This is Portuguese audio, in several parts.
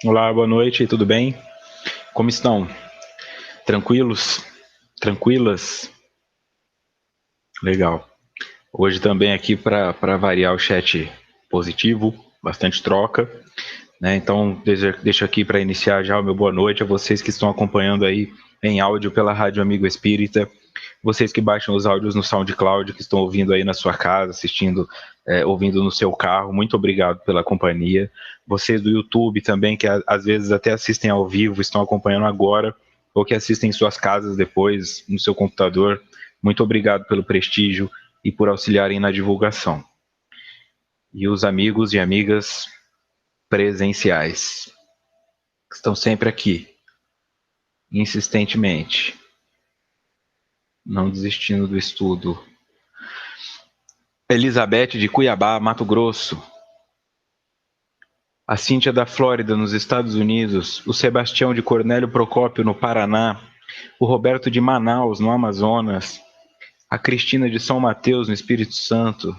Olá, boa noite, tudo bem? Como estão? Tranquilos? Tranquilas? Legal. Hoje também aqui para variar o chat positivo, bastante troca, né? Então, deixo aqui para iniciar já o meu boa noite a vocês que estão acompanhando aí em áudio pela Rádio Amigo Espírita, vocês que baixam os áudios no SoundCloud, que estão ouvindo aí na sua casa, assistindo, ouvindo no seu carro, muito obrigado pela companhia. Vocês do YouTube também, que às vezes até assistem ao vivo, estão acompanhando agora, ou que assistem em suas casas depois, no seu computador, muito obrigado pelo prestígio e por auxiliarem na divulgação. E os amigos e amigas presenciais, que estão sempre aqui, insistentemente, não desistindo do estudo. Elizabeth de Cuiabá, Mato Grosso. A Cíntia da Flórida, nos Estados Unidos. O Sebastião de Cornélio Procópio, no Paraná. O Roberto de Manaus, no Amazonas. A Cristina de São Mateus, no Espírito Santo.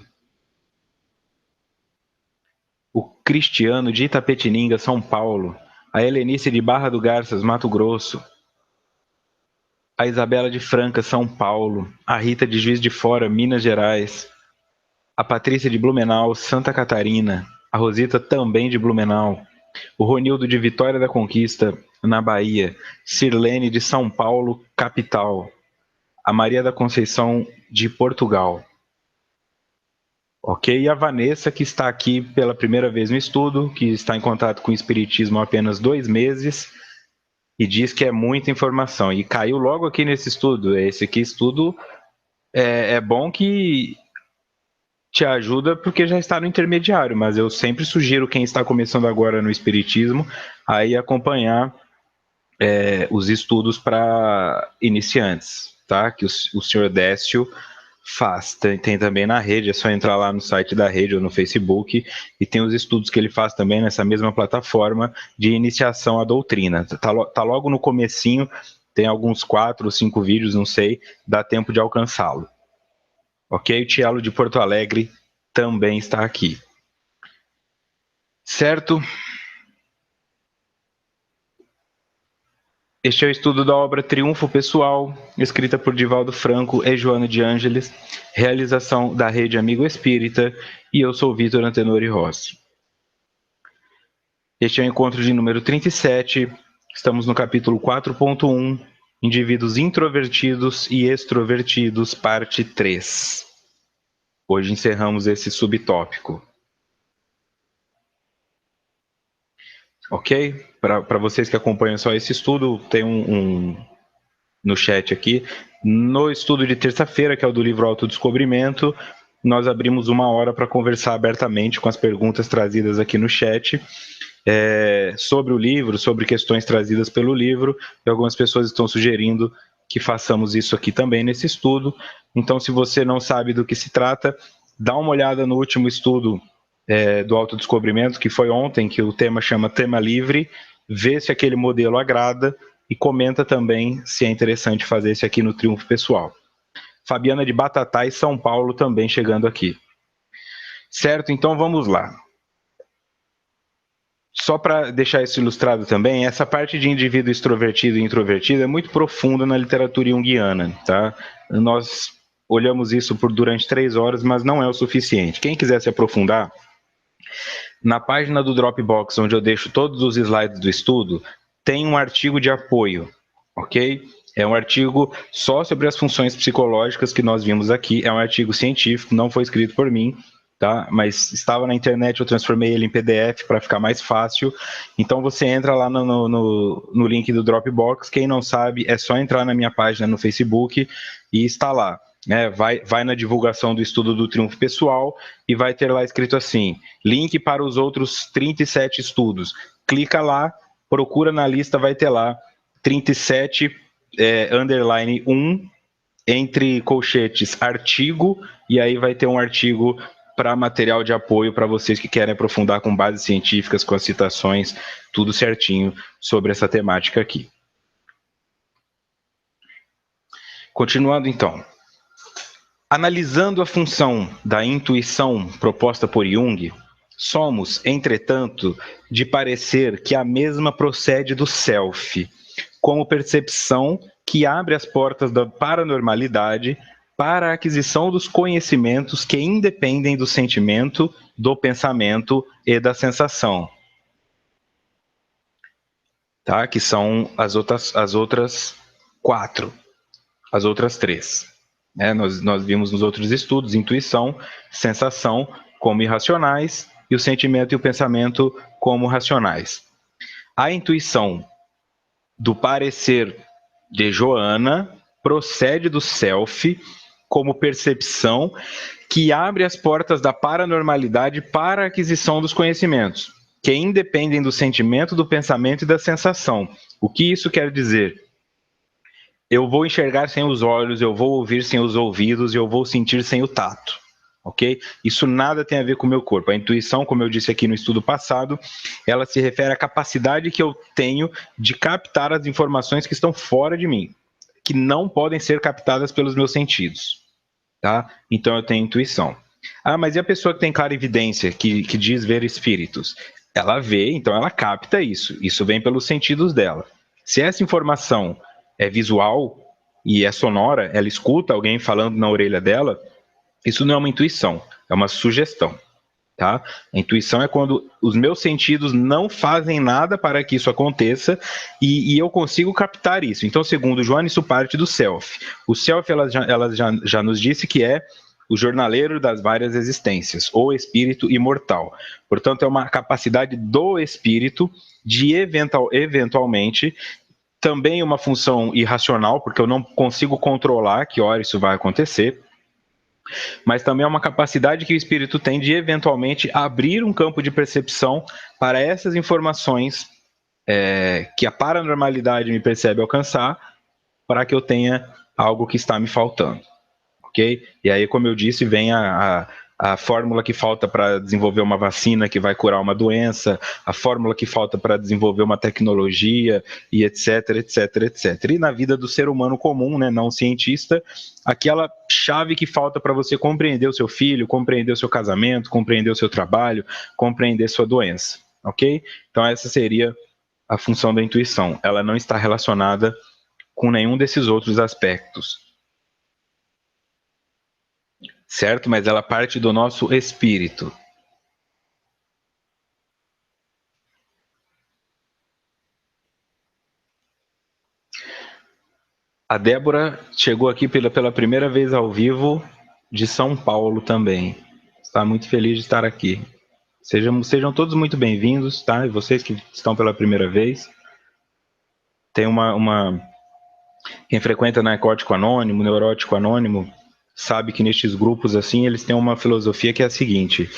O Cristiano de Itapetininga, São Paulo. A Helenice de Barra do Garças, Mato Grosso. A Isabela de Franca, São Paulo. A Rita de Juiz de Fora, Minas Gerais. A Patrícia de Blumenau, Santa Catarina. A Rosita também de Blumenau. O Ronildo de Vitória da Conquista, na Bahia. Sirlene de São Paulo, capital. A Maria da Conceição de Portugal. Ok? E a Vanessa, que está aqui pela primeira vez no estudo, que está em contato com o Espiritismo há apenas 2 meses e diz que é muita informação. E caiu logo aqui nesse estudo. Esse aqui estudo é bom que te ajuda porque já está no intermediário, mas eu sempre sugiro quem está começando agora no Espiritismo aí acompanhar os estudos para iniciantes, tá? Que o senhor Décio faz. Tem também na rede, é só entrar lá no site da rede ou no Facebook e tem os estudos que ele faz também nessa mesma plataforma de iniciação à doutrina. Tá logo no comecinho, tem alguns 4 ou 5 vídeos, não sei, dá tempo de alcançá-lo. Ok? O Tielo de Porto Alegre também está aqui. Certo? Este é o estudo da obra Triunfo Pessoal, escrita por Divaldo Franco e Joana de Ângeles, realização da Rede Amigo Espírita, e eu sou Vitor Antenori Rossi. Este é o encontro de número 37, estamos no capítulo 4.1, Indivíduos Introvertidos e Extrovertidos, parte 3. Hoje encerramos esse subtópico. Ok? Para vocês que acompanham só esse estudo, tem no chat aqui. No estudo de terça-feira, que é o do livro Autodescobrimento, nós abrimos 1 hora para conversar abertamente com as perguntas trazidas aqui no chat sobre o livro, sobre questões trazidas pelo livro, e algumas pessoas estão sugerindo que façamos isso aqui também nesse estudo. Então, se você não sabe do que se trata, dá uma olhada no último estudo do autodescobrimento, que foi ontem, que o tema chama Tema Livre, vê se aquele modelo agrada e comenta também se é interessante fazer esse aqui no Triunfo Pessoal. Fabiana de Batatais, São Paulo, também chegando aqui. Certo? Então vamos lá. Só para deixar isso ilustrado também, essa parte de indivíduo extrovertido e introvertido é muito profunda na literatura junguiana, tá? Nós olhamos isso durante 3 horas, mas não é o suficiente. Quem quiser se aprofundar, na página do Dropbox, onde eu deixo todos os slides do estudo, tem um artigo de apoio, ok? É um artigo só sobre as funções psicológicas que nós vimos aqui, é um artigo científico, não foi escrito por mim, tá? Mas estava na internet, eu transformei ele em PDF para ficar mais fácil. Então você entra lá no link do Dropbox, quem não sabe, é só entrar na minha página no Facebook e está lá. Vai na divulgação do estudo do Triunfo Pessoal e vai ter lá escrito assim, link para os outros 37 estudos. Clica lá, procura na lista, vai ter lá 37 underline 1, entre colchetes, artigo, e aí vai ter um artigo para material de apoio para vocês que querem aprofundar com bases científicas, com as citações, tudo certinho sobre essa temática aqui. Continuando então. Analisando a função da intuição proposta por Jung, Somos, entretanto, de parecer que a mesma procede do self, como percepção que abre as portas da paranormalidade para a aquisição dos conhecimentos que independem do sentimento, do pensamento e da sensação. Tá? Que são as outras 4, as outras 3. Nós vimos nos outros estudos intuição, sensação como irracionais e o sentimento e o pensamento como racionais. A intuição do parecer de Joana procede do self como percepção que abre as portas da paranormalidade para a aquisição dos conhecimentos, que independem do sentimento, do pensamento e da sensação. O que isso quer dizer? Eu vou enxergar sem os olhos, eu vou ouvir sem os ouvidos e eu vou sentir sem o tato. Ok? Isso nada tem a ver com o meu corpo. A intuição, como eu disse aqui no estudo passado, ela se refere à capacidade que eu tenho de captar as informações que estão fora de mim, que não podem ser captadas pelos meus sentidos. Tá? Então eu tenho intuição. Ah, mas e a pessoa que tem clarividência, que diz ver espíritos? Ela vê, então ela capta isso. Isso vem pelos sentidos dela. Se essa informação é visual e é sonora, ela escuta alguém falando na orelha dela, isso não é uma intuição, é uma sugestão. Tá? A intuição é quando os meus sentidos não fazem nada para que isso aconteça e eu consigo captar isso. Então, segundo Joana, isso parte do self. O self, ela já nos disse que é o jornaleiro das várias existências, ou espírito imortal. Portanto, é uma capacidade do espírito de eventualmente, também uma função irracional, porque eu não consigo controlar que hora isso vai acontecer, mas também é uma capacidade que o espírito tem de eventualmente abrir um campo de percepção para essas informações que a paranormalidade me percebe alcançar, para que eu tenha algo que está me faltando, ok? E aí, como eu disse, vem a fórmula que falta para desenvolver uma vacina que vai curar uma doença, a fórmula que falta para desenvolver uma tecnologia, e etc, etc, etc. E na vida do ser humano comum, né, não cientista, aquela chave que falta para você compreender o seu filho, compreender o seu casamento, compreender o seu trabalho, compreender sua doença, ok? Então essa seria a função da intuição. Ela não está relacionada com nenhum desses outros aspectos. Certo? Mas ela parte do nosso espírito. A Débora chegou aqui pela primeira vez ao vivo de São Paulo também. Está muito feliz de estar aqui. Sejam todos muito bem-vindos, tá? E vocês que estão pela primeira vez. Tem quem frequenta narcótico anônimo, neurótico anônimo, sabe que nestes grupos assim eles têm uma filosofia que é a seguinte: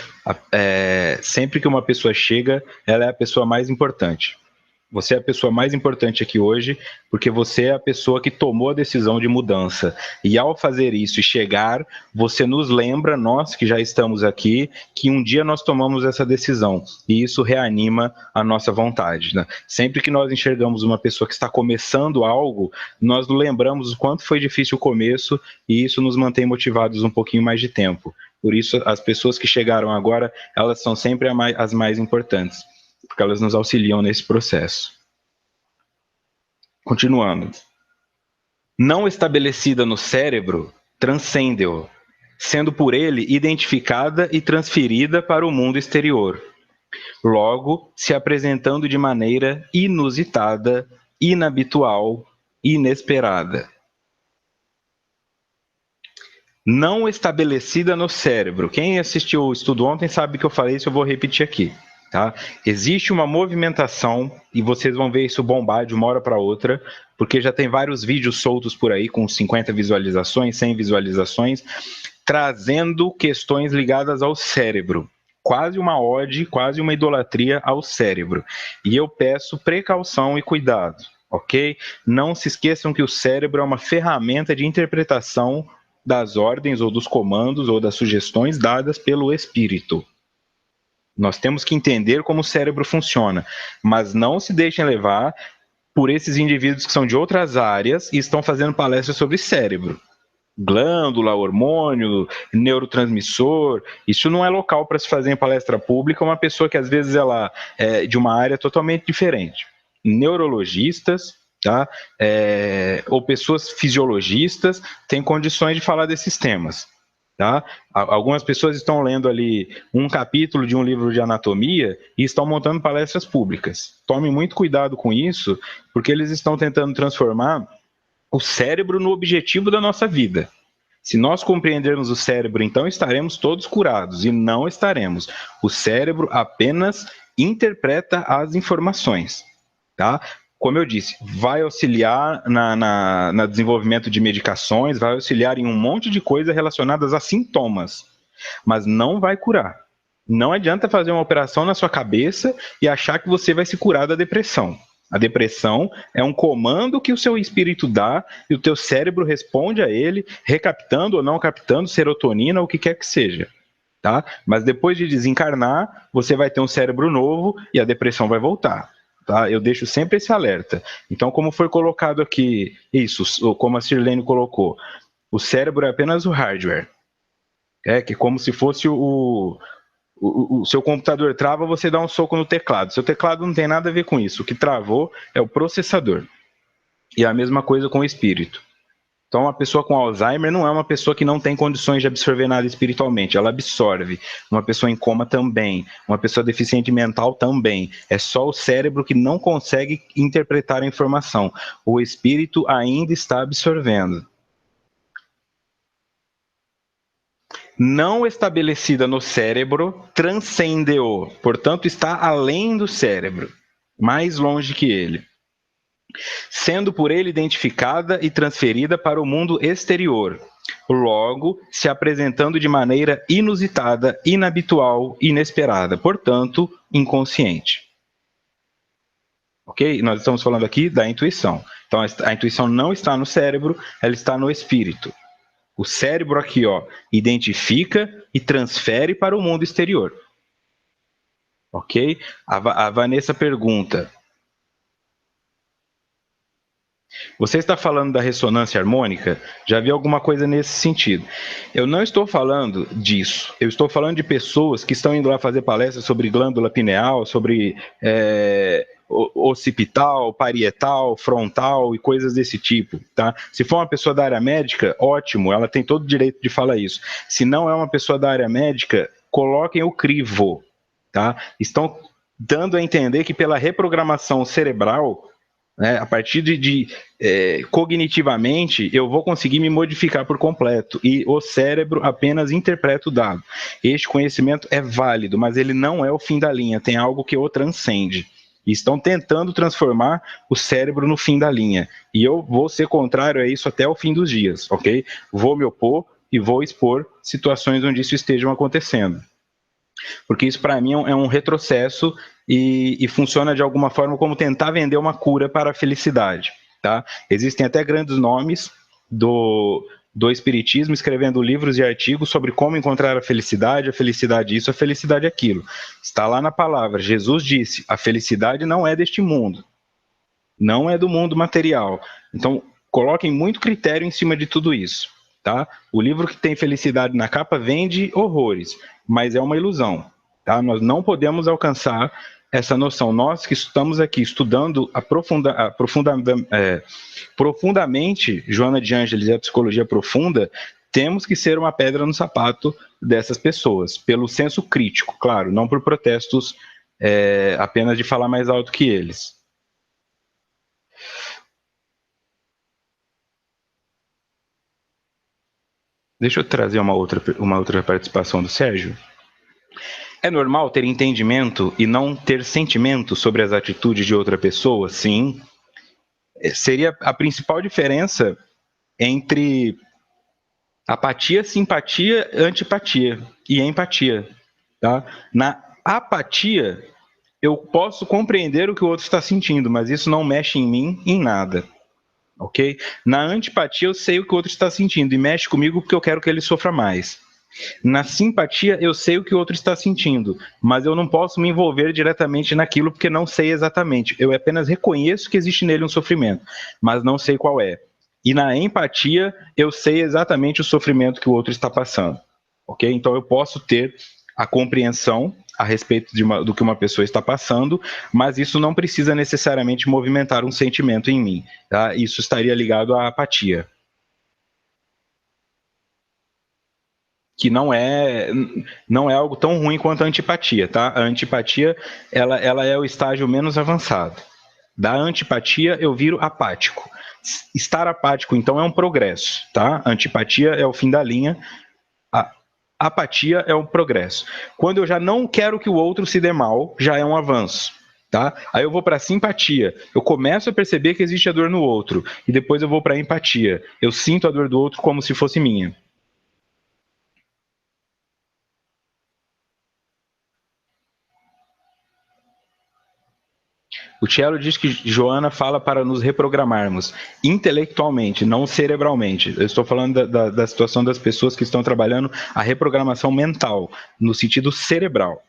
sempre que uma pessoa chega, ela é a pessoa mais importante. Você é a pessoa mais importante aqui hoje, porque você é a pessoa que tomou a decisão de mudança. E ao fazer isso e chegar, você nos lembra, nós que já estamos aqui, que um dia nós tomamos essa decisão. E isso reanima a nossa vontade, né? Sempre que nós enxergamos uma pessoa que está começando algo, nós lembramos o quanto foi difícil o começo, e isso nos mantém motivados um pouquinho mais de tempo. Por isso, as pessoas que chegaram agora, elas são sempre as mais importantes, porque elas nos auxiliam nesse processo. Continuando. Não estabelecida no cérebro, transcende-o, sendo por ele identificada e transferida para o mundo exterior. Logo, se apresentando de maneira inusitada, inabitual, inesperada. Não estabelecida no cérebro. Quem assistiu o estudo ontem sabe que eu falei isso, eu vou repetir aqui. Tá? Existe uma movimentação, e vocês vão ver isso bombar de uma hora para outra, porque já tem vários vídeos soltos por aí com 50 visualizações, 100 visualizações, trazendo questões ligadas ao cérebro. Quase uma ode, quase uma idolatria ao cérebro. E eu peço precaução e cuidado, ok? Não se esqueçam que o cérebro é uma ferramenta de interpretação das ordens ou dos comandos ou das sugestões dadas pelo espírito. Nós temos que entender como o cérebro funciona, mas não se deixem levar por esses indivíduos que são de outras áreas e estão fazendo palestras sobre cérebro. glândula, hormônio, neurotransmissor. Isso não é local para se fazer em palestra pública uma pessoa que às vezes ela é de uma área totalmente diferente. Neurologistas, tá? Ou pessoas fisiologistas têm condições de falar desses temas. Tá? Algumas pessoas estão lendo ali um capítulo de um livro de anatomia e estão montando palestras públicas. Tome muito cuidado com isso, porque eles estão tentando transformar o cérebro no objetivo da nossa vida. Se nós compreendermos o cérebro, então estaremos todos curados, e não estaremos. O cérebro apenas interpreta as informações, tá? Como eu disse, vai auxiliar no desenvolvimento de medicações, vai auxiliar em um monte de coisas relacionadas a sintomas, mas não vai curar. Não adianta fazer uma operação na sua cabeça e achar que você vai se curar da depressão. A depressão é um comando que o seu espírito dá e o teu cérebro responde a ele, recaptando ou não captando serotonina, ou o que quer que seja. Tá? Mas depois de desencarnar, você vai ter um cérebro novo e a depressão vai voltar. Tá? Eu deixo sempre esse alerta. Então, como foi colocado aqui, isso, como a Sirlene colocou, o cérebro é apenas o hardware. Que é como se fosse o seu computador trava, você dá um soco no teclado. Seu teclado não tem nada a ver com isso. O que travou é o processador. E a mesma coisa com o espírito. Então, uma pessoa com Alzheimer não é uma pessoa que não tem condições de absorver nada espiritualmente. Ela absorve. Uma pessoa em coma também. Uma pessoa deficiente mental também. É só o cérebro que não consegue interpretar a informação. O espírito ainda está absorvendo. Não estabelecida no cérebro, transcende-o. Portanto, está além do cérebro. Mais longe que ele. Sendo por ele identificada e transferida para o mundo exterior, logo se apresentando de maneira inusitada, inabitual, inesperada, portanto, inconsciente. Ok? Nós estamos falando aqui da intuição. Então, a intuição não está no cérebro, ela está no espírito. O cérebro aqui, ó, identifica e transfere para o mundo exterior. Ok? A Vanessa pergunta: você está falando da ressonância harmônica? Já vi alguma coisa nesse sentido. Eu não estou falando disso. Eu estou falando de pessoas que estão indo lá fazer palestras sobre glândula pineal, sobre occipital, parietal, frontal e coisas desse tipo. Tá? Se for uma pessoa da área médica, ótimo, ela tem todo o direito de falar isso. Se não é uma pessoa da área médica, coloquem o crivo. Tá? Estão dando a entender que pela reprogramação cerebral, a partir de cognitivamente, eu vou conseguir me modificar por completo e o cérebro apenas interpreta o dado. Este conhecimento é válido, mas ele não é o fim da linha, tem algo que o transcende. E estão tentando transformar o cérebro no fim da linha. E eu vou ser contrário a isso até o fim dos dias, ok? Vou me opor e vou expor situações onde isso esteja acontecendo. Porque isso, para mim, é um retrocesso e funciona de alguma forma como tentar vender uma cura para a felicidade. Tá? Existem até grandes nomes do espiritismo escrevendo livros e artigos sobre como encontrar a felicidade isso, a felicidade aquilo. Está lá na palavra. Jesus disse: a felicidade não é deste mundo, não é do mundo material. Então, coloquem muito critério em cima de tudo isso. Tá? O livro que tem felicidade na capa vende horrores, mas é uma ilusão. Tá? Nós não podemos alcançar essa noção. Nós que estamos aqui estudando profundamente Joana de Ângeles e a psicologia profunda, temos que ser uma pedra no sapato dessas pessoas, pelo senso crítico, claro, não por protestos apenas de falar mais alto que eles. Deixa eu trazer uma outra participação do Sérgio. É normal ter entendimento e não ter sentimento sobre as atitudes de outra pessoa? Sim. Seria a principal diferença entre apatia, simpatia, antipatia e empatia. Tá? Na apatia, eu posso compreender o que o outro está sentindo, mas isso não mexe em mim em nada. Ok? Na antipatia, eu sei o que o outro está sentindo e mexe comigo porque eu quero que ele sofra mais. Na simpatia, eu sei o que o outro está sentindo, mas eu não posso me envolver diretamente naquilo porque não sei exatamente. Eu apenas reconheço que existe nele um sofrimento, mas não sei qual é. E na empatia, eu sei exatamente o sofrimento que o outro está passando, ok? Então eu posso ter a compreensão a respeito do que uma pessoa está passando, mas isso não precisa necessariamente movimentar um sentimento em mim, tá? Isso estaria ligado à apatia. Que não é algo tão ruim quanto a antipatia, tá? A antipatia, ela é o estágio menos avançado. Da antipatia, eu viro apático. Estar apático, então, é um progresso, tá? A antipatia é o fim da linha, a apatia é um progresso. Quando eu já não quero que o outro se dê mal, já é um avanço. Tá? Aí eu vou para simpatia, eu começo a perceber que existe a dor no outro, e depois eu vou para empatia, eu sinto a dor do outro como se fosse minha. O Cielo diz que Joana fala para nos reprogramarmos intelectualmente, não cerebralmente. Eu estou falando da situação das pessoas que estão trabalhando a reprogramação mental, no sentido cerebral,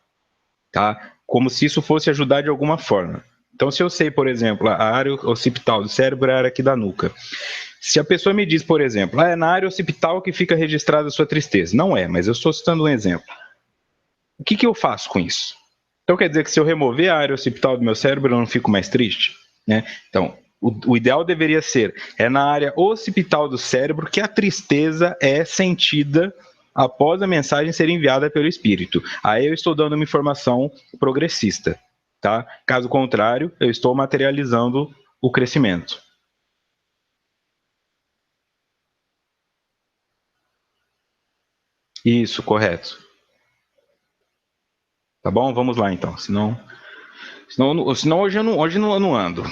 tá? Como se isso fosse ajudar de alguma forma. Então, se eu sei, por exemplo, a área occipital do cérebro é a área aqui da nuca. Se a pessoa me diz, por exemplo, é na área occipital que fica registrada a sua tristeza. Não é, mas eu estou citando um exemplo. O que eu faço com isso? Então quer dizer que se eu remover a área occipital do meu cérebro, eu não fico mais triste? Né? Então, o ideal deveria ser, é na área occipital do cérebro que a tristeza é sentida após a mensagem ser enviada pelo espírito. Aí eu estou dando uma informação progressista. Tá? Caso contrário, eu estou materializando o crescimento. Isso, correto. Tá bom? Vamos lá então. Senão hoje eu não ando.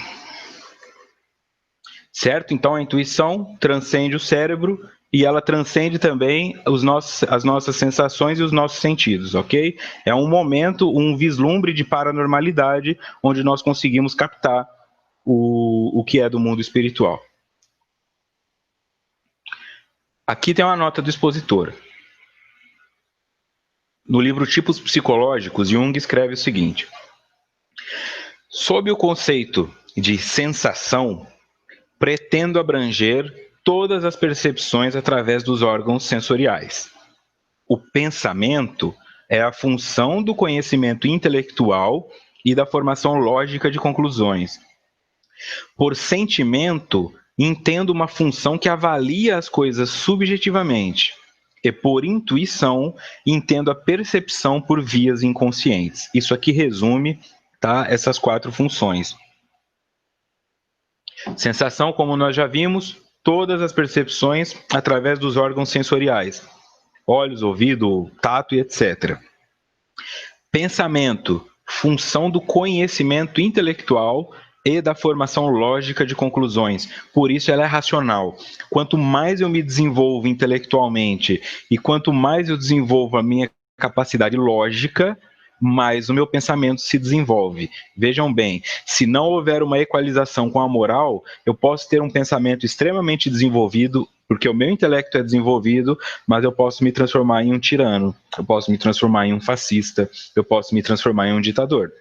Certo? Então a intuição transcende o cérebro e ela transcende também as nossas sensações e os nossos sentidos, ok? É um momento, um vislumbre de paranormalidade onde nós conseguimos captar o que é do mundo espiritual. Aqui tem uma nota do expositor. No livro Tipos Psicológicos, Jung escreve o seguinte: sob o conceito de sensação, pretendo abranger todas as percepções através dos órgãos sensoriais. O pensamento é a função do conhecimento intelectual e da formação lógica de conclusões. Por sentimento, entendo uma função que avalia as coisas subjetivamente. E por intuição, entendo a percepção por vias inconscientes. Isso aqui resume, tá, essas 4 funções. Sensação, como nós já vimos, todas as percepções através dos órgãos sensoriais, olhos, ouvido, tato e etc. Pensamento, função do conhecimento intelectual e da formação lógica de conclusões. Por isso ela é racional. Quanto mais eu me desenvolvo intelectualmente e quanto mais eu desenvolvo a minha capacidade lógica, mais o meu pensamento se desenvolve. Vejam bem, se não houver uma equalização com a moral, eu posso ter um pensamento extremamente desenvolvido, porque o meu intelecto é desenvolvido, mas eu posso me transformar em um tirano, eu posso me transformar em um fascista, eu posso me transformar em um ditador.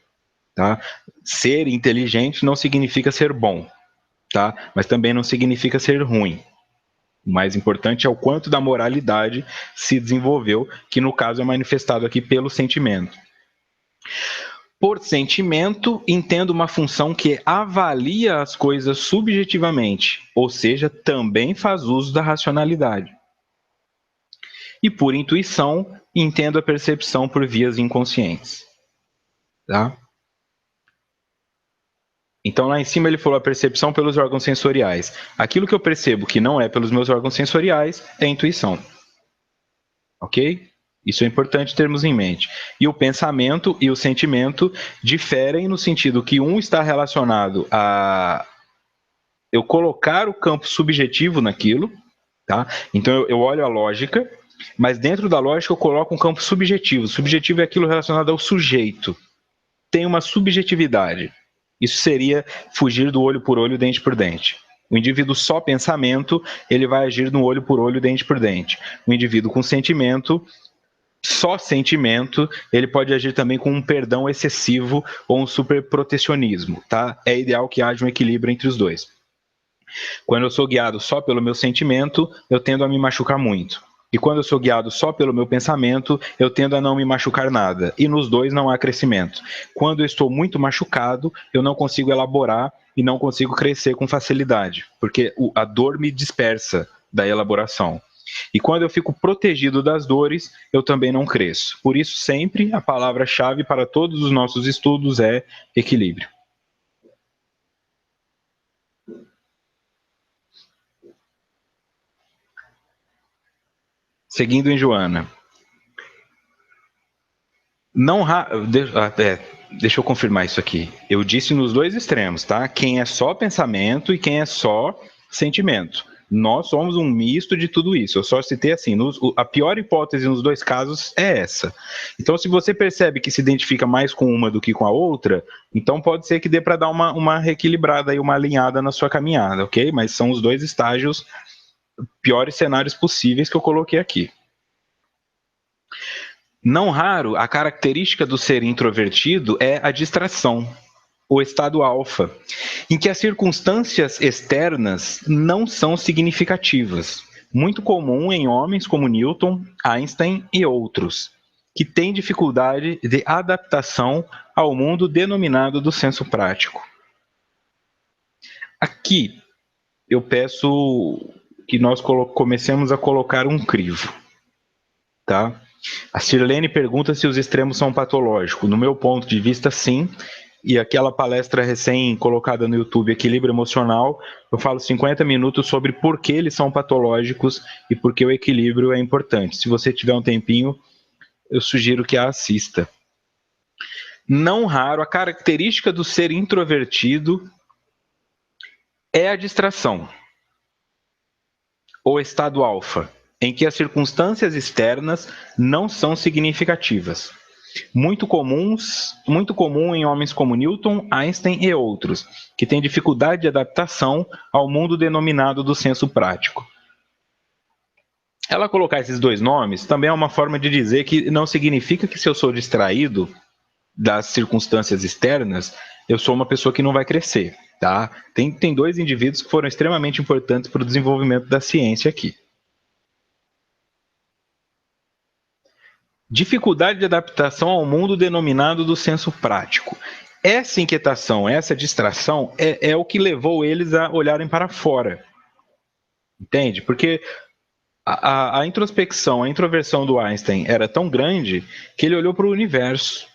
Tá? Ser inteligente não significa ser bom, tá? Mas também não significa ser ruim. O mais importante é o quanto da moralidade se desenvolveu, que no caso é manifestado aqui pelo sentimento. Por sentimento, entendo uma função que avalia as coisas subjetivamente, ou seja, também faz uso da racionalidade. E por intuição, entendo a percepção por vias inconscientes. Tá? Então lá em cima ele falou a percepção pelos órgãos sensoriais. Aquilo que eu percebo que não é pelos meus órgãos sensoriais é intuição. Ok? Isso é importante termos em mente. E o pensamento e o sentimento diferem no sentido que um está relacionado a eu colocar o campo subjetivo naquilo, tá? Então eu olho a lógica, mas dentro da lógica eu coloco um campo subjetivo. Subjetivo é aquilo relacionado ao sujeito. Tem uma subjetividade. Isso seria fugir do olho por olho, dente por dente. O indivíduo só pensamento, ele vai agir no olho por olho, dente por dente. O indivíduo com sentimento, só sentimento, ele pode agir também com um perdão excessivo ou um superprotecionismo, tá? É ideal que haja um equilíbrio entre os dois. Quando eu sou guiado só pelo meu sentimento, eu tendo a me machucar muito. E quando eu sou guiado só pelo meu pensamento, eu tendo a não me machucar nada. E nos dois não há crescimento. Quando eu estou muito machucado, eu não consigo elaborar e não consigo crescer com facilidade, porque a dor me dispersa da elaboração. E quando eu fico protegido das dores, eu também não cresço. Por isso, sempre a palavra-chave para todos os nossos estudos é equilíbrio. Seguindo em Joana. Não deixa eu confirmar isso aqui. Eu disse nos dois extremos, tá? Quem é só pensamento e quem é só sentimento. Nós somos um misto de tudo isso. Eu só citei assim, a pior hipótese nos dois casos é essa. Então, se você percebe que se identifica mais com uma do que com a outra, então pode ser que dê para dar uma reequilibrada e uma alinhada na sua caminhada, ok? Mas são os dois estágios, piores cenários possíveis que eu coloquei aqui. Não raro, a característica do ser introvertido é a distração, o estado alfa, em que as circunstâncias externas não são significativas. Muito comum em homens como Newton, Einstein e outros, que têm dificuldade de adaptação ao mundo denominado do senso prático. Aqui, eu peço que nós comecemos a colocar um crivo, tá? A Sirlene pergunta se os extremos são patológicos. No meu ponto de vista, sim. E aquela palestra recém colocada no YouTube, Equilíbrio Emocional, eu falo 50 minutos sobre por que eles são patológicos e por que o equilíbrio é importante. Se você tiver um tempinho, eu sugiro que a assista. Não raro, a característica do ser introvertido é a distração, ou estado alfa, em que as circunstâncias externas não são significativas. Muito comum em homens como Newton, Einstein e outros, que têm dificuldade de adaptação ao mundo denominado do senso prático. Ela colocar esses dois nomes também é uma forma de dizer que não significa que se eu sou distraído das circunstâncias externas, eu sou uma pessoa que não vai crescer, tá? Tem dois indivíduos que foram extremamente importantes para o desenvolvimento da ciência aqui. Dificuldade de adaptação ao mundo denominado do senso prático. Essa inquietação, essa distração é o que levou eles a olharem para fora. Entende? Porque a introspecção, a introversão do Einstein era tão grande que ele olhou para o universo.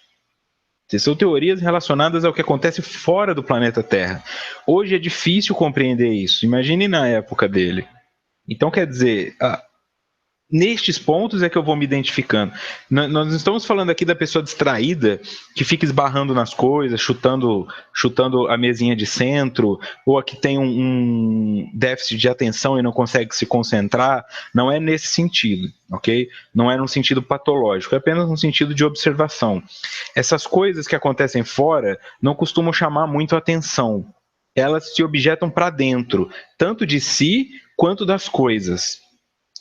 São teorias relacionadas ao que acontece fora do planeta Terra. Hoje é difícil compreender isso. Imagine na época dele. Então, quer dizer, nestes pontos é que eu vou me identificando. Nós estamos falando aqui da pessoa distraída, que fica esbarrando nas coisas, chutando a mesinha de centro, ou a que tem um déficit de atenção e não consegue se concentrar. Não é nesse sentido, ok? Não é num sentido patológico, é apenas um sentido de observação. Essas coisas que acontecem fora não costumam chamar muito a atenção. Elas se objetam para dentro, tanto de si quanto das coisas.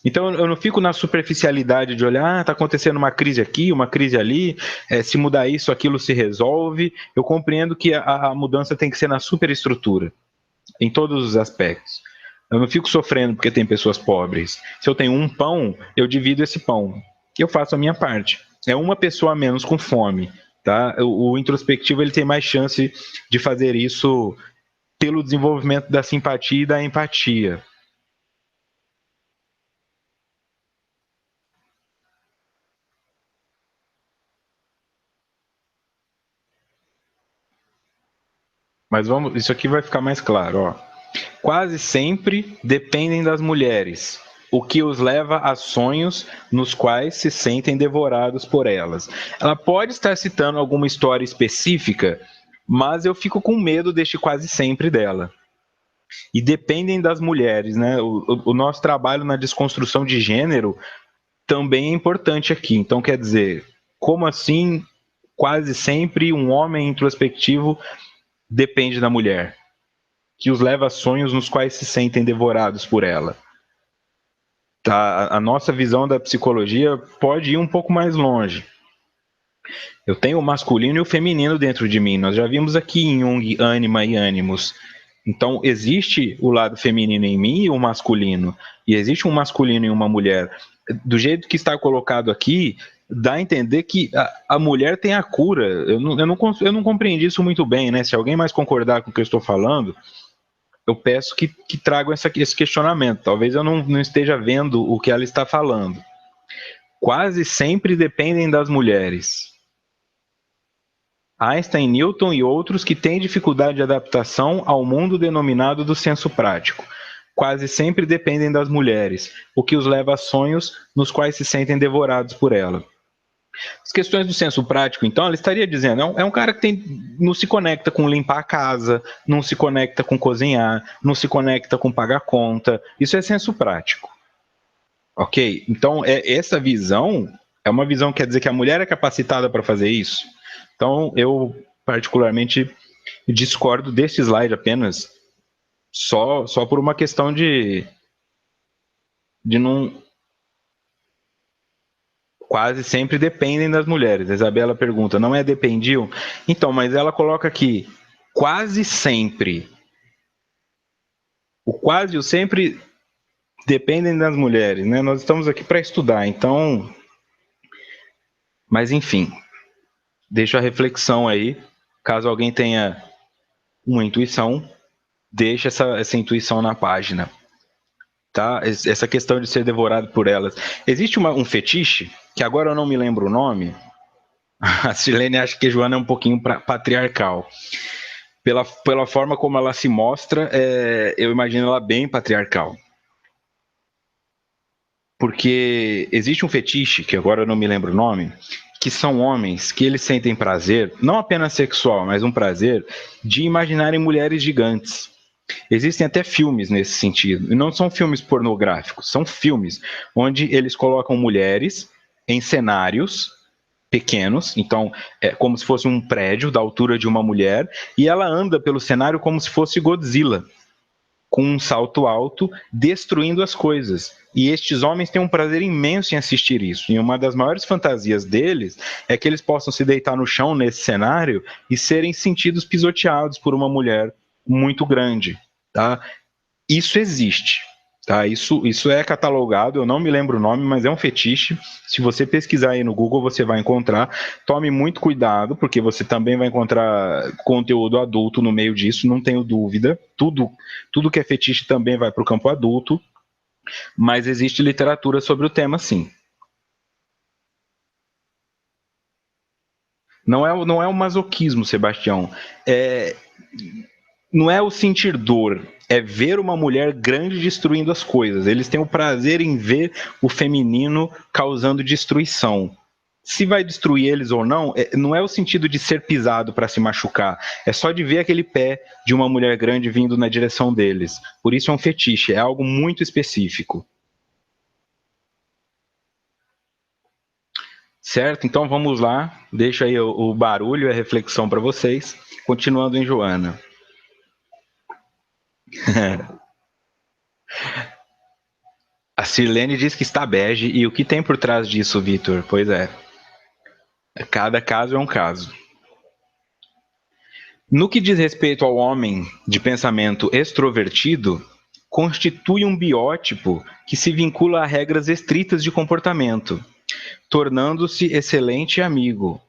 Então eu não fico na superficialidade de olhar, está acontecendo uma crise aqui, uma crise ali, se mudar isso, aquilo se resolve. Eu compreendo que a mudança tem que ser na superestrutura, em todos os aspectos. Eu não fico sofrendo porque tem pessoas pobres. Se eu tenho um pão, eu divido esse pão. Eu faço a minha parte. É uma pessoa a menos com fome. Tá? O introspectivo ele tem mais chance de fazer isso pelo desenvolvimento da simpatia e da empatia. Mas isso aqui vai ficar mais claro, ó. Quase sempre dependem das mulheres, o que os leva a sonhos nos quais se sentem devorados por elas. Ela pode estar citando alguma história específica, mas eu fico com medo deste quase sempre dela. E dependem das mulheres, né? O nosso trabalho na desconstrução de gênero também é importante aqui. Então, quer dizer, como assim quase sempre um homem introspectivo depende da mulher, que os leva a sonhos nos quais se sentem devorados por ela? Tá? A nossa visão da psicologia pode ir um pouco mais longe. Eu tenho o masculino e o feminino dentro de mim. Nós já vimos aqui em Jung, ânima e ânimos. Então, existe o lado feminino em mim e o masculino, e existe um masculino em uma mulher. Do jeito que está colocado aqui, dá a entender que a mulher tem a cura. Eu não compreendi isso muito bem, né? Se alguém mais concordar com o que eu estou falando, eu peço que tragam esse questionamento. Talvez eu não esteja vendo o que ela está falando. Quase sempre dependem das mulheres. Einstein, Newton e outros que têm dificuldade de adaptação ao mundo denominado do senso prático. Quase sempre dependem das mulheres, o que os leva a sonhos nos quais se sentem devorados por ela. As questões do senso prático, então, ela estaria dizendo, é um cara que não se conecta com limpar a casa, não se conecta com cozinhar, não se conecta com pagar conta. Isso é senso prático. Ok? Então, essa visão é uma visão que quer dizer que a mulher é capacitada para fazer isso. Então, eu particularmente discordo desse slide apenas só por uma questão de não... Quase sempre dependem das mulheres. A Isabela pergunta, não é dependiam? Então, mas ela coloca aqui, quase sempre. O quase e o sempre dependem das mulheres, né? Nós estamos aqui para estudar, então... Mas, enfim, deixo a reflexão aí. Caso alguém tenha uma intuição, deixa essa intuição na página. Tá? Essa questão de ser devorado por elas. Existe um fetiche, que agora eu não me lembro o nome. A Silene acha que a Joana é um pouquinho patriarcal. Pela forma como ela se mostra, eu imagino ela bem patriarcal. Porque existe um fetiche, que agora eu não me lembro o nome, que são homens que eles sentem prazer, não apenas sexual, mas um prazer de imaginarem mulheres gigantes. Existem até filmes nesse sentido, e não são filmes pornográficos, são filmes onde eles colocam mulheres em cenários pequenos, então é como se fosse um prédio da altura de uma mulher, e ela anda pelo cenário como se fosse Godzilla, com um salto alto, destruindo as coisas. E estes homens têm um prazer imenso em assistir isso. E uma das maiores fantasias deles é que eles possam se deitar no chão nesse cenário e serem sentidos pisoteados por uma mulher muito grande. Tá? Isso existe. Tá? Isso é catalogado, eu não me lembro o nome, mas é um fetiche. Se você pesquisar aí no Google, você vai encontrar. Tome muito cuidado, porque você também vai encontrar conteúdo adulto no meio disso, não tenho dúvida. Tudo que é fetiche também vai para o campo adulto, mas existe literatura sobre o tema, sim. Não é o masoquismo, Sebastião. Não é o sentir dor, é ver uma mulher grande destruindo as coisas. Eles têm o prazer em ver o feminino causando destruição. Se vai destruir eles ou não, não é o sentido de ser pisado para se machucar. É só de ver aquele pé de uma mulher grande vindo na direção deles. Por isso é um fetiche, é algo muito específico. Certo? Então vamos lá. Deixa aí o barulho e a reflexão para vocês. Continuando em Joana. A Sirlene diz que está bege, e o que tem por trás disso, Vitor? Pois é. Cada caso é um caso. No que diz respeito ao homem de pensamento extrovertido, constitui um biótipo que se vincula a regras estritas de comportamento, tornando-se excelente amigo,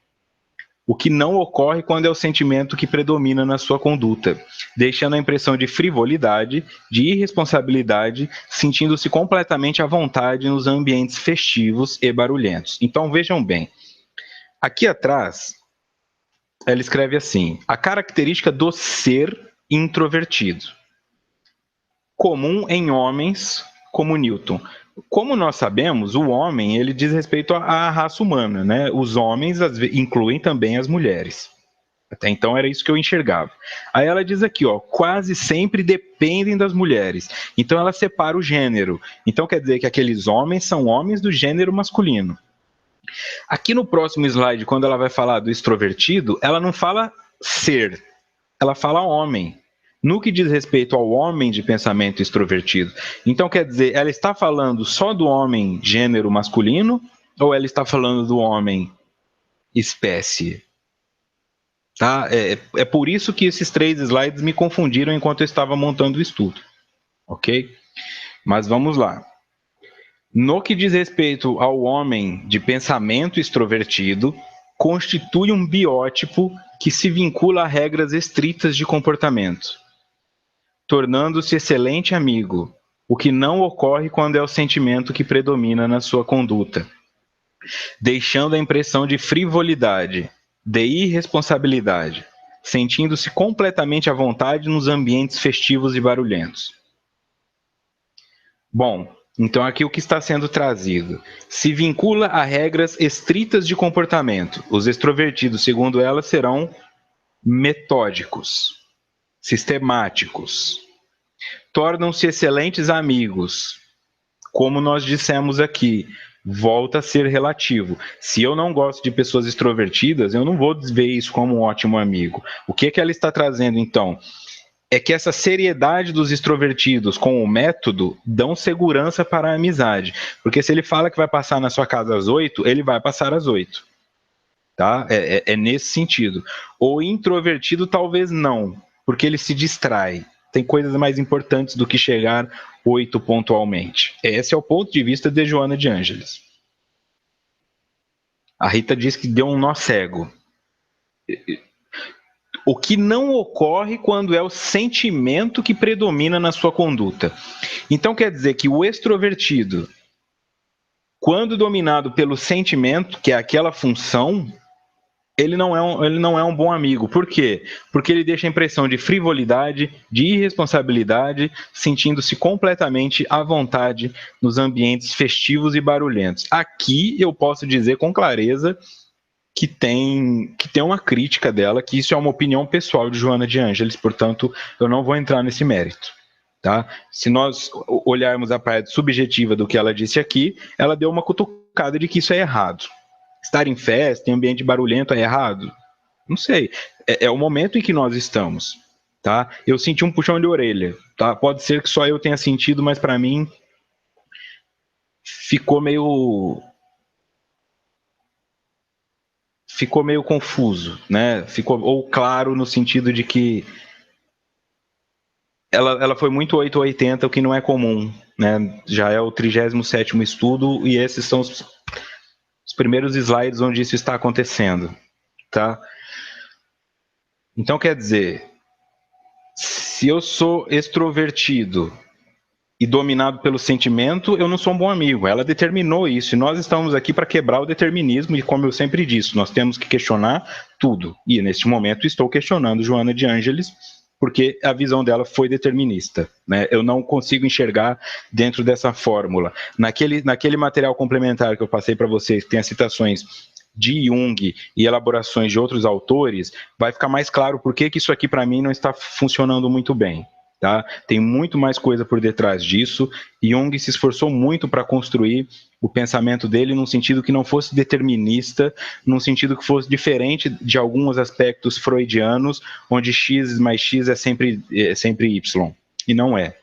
o que não ocorre quando é o sentimento que predomina na sua conduta, deixando a impressão de frivolidade, de irresponsabilidade, sentindo-se completamente à vontade nos ambientes festivos e barulhentos. Então vejam bem, aqui atrás ela escreve assim: a característica do ser introvertido, comum em homens como Newton. Como nós sabemos, o homem ele diz respeito à raça humana, né? Os homens incluem também as mulheres. Até então era isso que eu enxergava. Aí ela diz aqui, ó, quase sempre dependem das mulheres. Então ela separa o gênero. Então quer dizer que aqueles homens são homens do gênero masculino. Aqui no próximo slide, quando ela vai falar do extrovertido, ela não fala ser, ela fala homem. No que diz respeito ao homem de pensamento extrovertido. Então, quer dizer, ela está falando só do homem gênero masculino ou ela está falando do homem espécie? Tá? É por isso que esses 3 slides me confundiram enquanto eu estava montando o estudo. Ok? Mas vamos lá. No que diz respeito ao homem de pensamento extrovertido, constitui um biótipo que se vincula a regras estritas de comportamento, tornando-se excelente amigo, o que não ocorre quando é o sentimento que predomina na sua conduta, deixando a impressão de frivolidade, de irresponsabilidade, sentindo-se completamente à vontade nos ambientes festivos e barulhentos. Bom, então aqui o que está sendo trazido se vincula a regras estritas de comportamento. Os extrovertidos, segundo ela, serão metódicos, sistemáticos, tornam-se excelentes amigos. Como nós dissemos aqui, volta a ser relativo. Se eu não gosto de pessoas extrovertidas, eu não vou ver isso como um ótimo amigo. O que ela está trazendo, então? É que essa seriedade dos extrovertidos com o método dão segurança para a amizade. Porque se ele fala que vai passar na sua casa às 8, ele vai passar às 8. Tá? É nesse sentido. O introvertido talvez não, porque ele se distrai. Tem coisas mais importantes do que chegar 8 pontualmente. Esse é o ponto de vista de Joana de Ângeles. A Rita diz que deu um nó cego. O que não ocorre quando é o sentimento que predomina na sua conduta. Então quer dizer que o extrovertido, quando dominado pelo sentimento, que é aquela função, ele não é um bom amigo. Por quê? Porque ele deixa a impressão de frivolidade, de irresponsabilidade, sentindo-se completamente à vontade nos ambientes festivos e barulhentos. Aqui eu posso dizer com clareza que tem uma crítica dela, que isso é uma opinião pessoal de Joana de Ângeles, portanto, eu não vou entrar nesse mérito. Tá? Se nós olharmos a parte subjetiva do que ela disse aqui, ela deu uma cutucada de que isso é errado. Estar em festa, em ambiente barulhento é errado? Não sei. É o momento em que nós estamos. Tá? Eu senti um puxão de orelha. Tá? Pode ser que só eu tenha sentido, mas para mim ficou meio confuso, né? Ou claro no sentido de que ela foi muito 880, o que não é comum, né? Já é o 37º estudo e esses são os primeiros slides onde isso está acontecendo, tá? Então quer dizer, se eu sou extrovertido e dominado pelo sentimento, eu não sou um bom amigo. Ela determinou isso e nós estamos aqui para quebrar o determinismo e, como eu sempre disse, nós temos que questionar tudo. E neste momento estou questionando Joana de Ângeles, porque a visão dela foi determinista. Né? Eu não consigo enxergar dentro dessa fórmula. Naquele material complementar que eu passei para vocês, que tem as citações de Jung e elaborações de outros autores, vai ficar mais claro por que isso aqui para mim não está funcionando muito bem. Tá? Tem muito mais coisa por detrás disso. Jung se esforçou muito para construir o pensamento dele num sentido que não fosse determinista, num sentido que fosse diferente de alguns aspectos freudianos, onde x mais x é sempre y, e não é.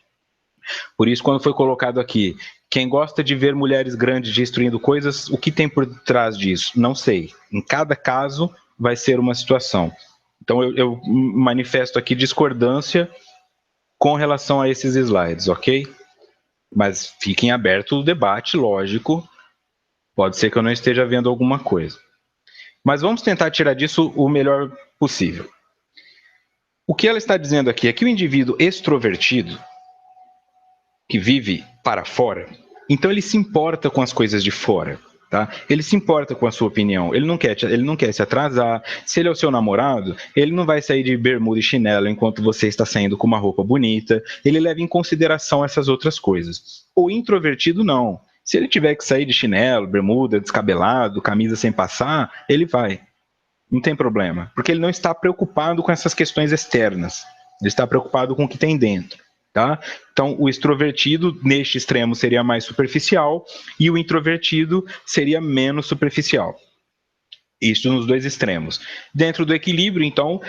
Por isso, quando foi colocado aqui, quem gosta de ver mulheres grandes destruindo coisas, o que tem por trás disso? Não sei. Em cada caso vai ser uma situação. Então eu manifesto aqui discordância com relação a esses slides, ok? Mas fiquem aberto o debate, lógico. Pode ser que eu não esteja vendo alguma coisa. Mas vamos tentar tirar disso o melhor possível. O que ela está dizendo aqui é que o indivíduo extrovertido, que vive para fora, então ele se importa com as coisas de fora. Tá? Ele se importa com a sua opinião, ele não quer se atrasar. Se ele é o seu namorado, ele não vai sair de bermuda e chinelo enquanto você está saindo com uma roupa bonita. Ele leva em consideração essas outras coisas. O introvertido não. Se ele tiver que sair de chinelo, bermuda, descabelado, camisa sem passar, ele vai. Não tem problema, porque ele não está preocupado com essas questões externas. Ele está preocupado com o que tem dentro. Tá? Então, o extrovertido, neste extremo, seria mais superficial e o introvertido seria menos superficial. Isso nos dois extremos. Dentro do equilíbrio, então,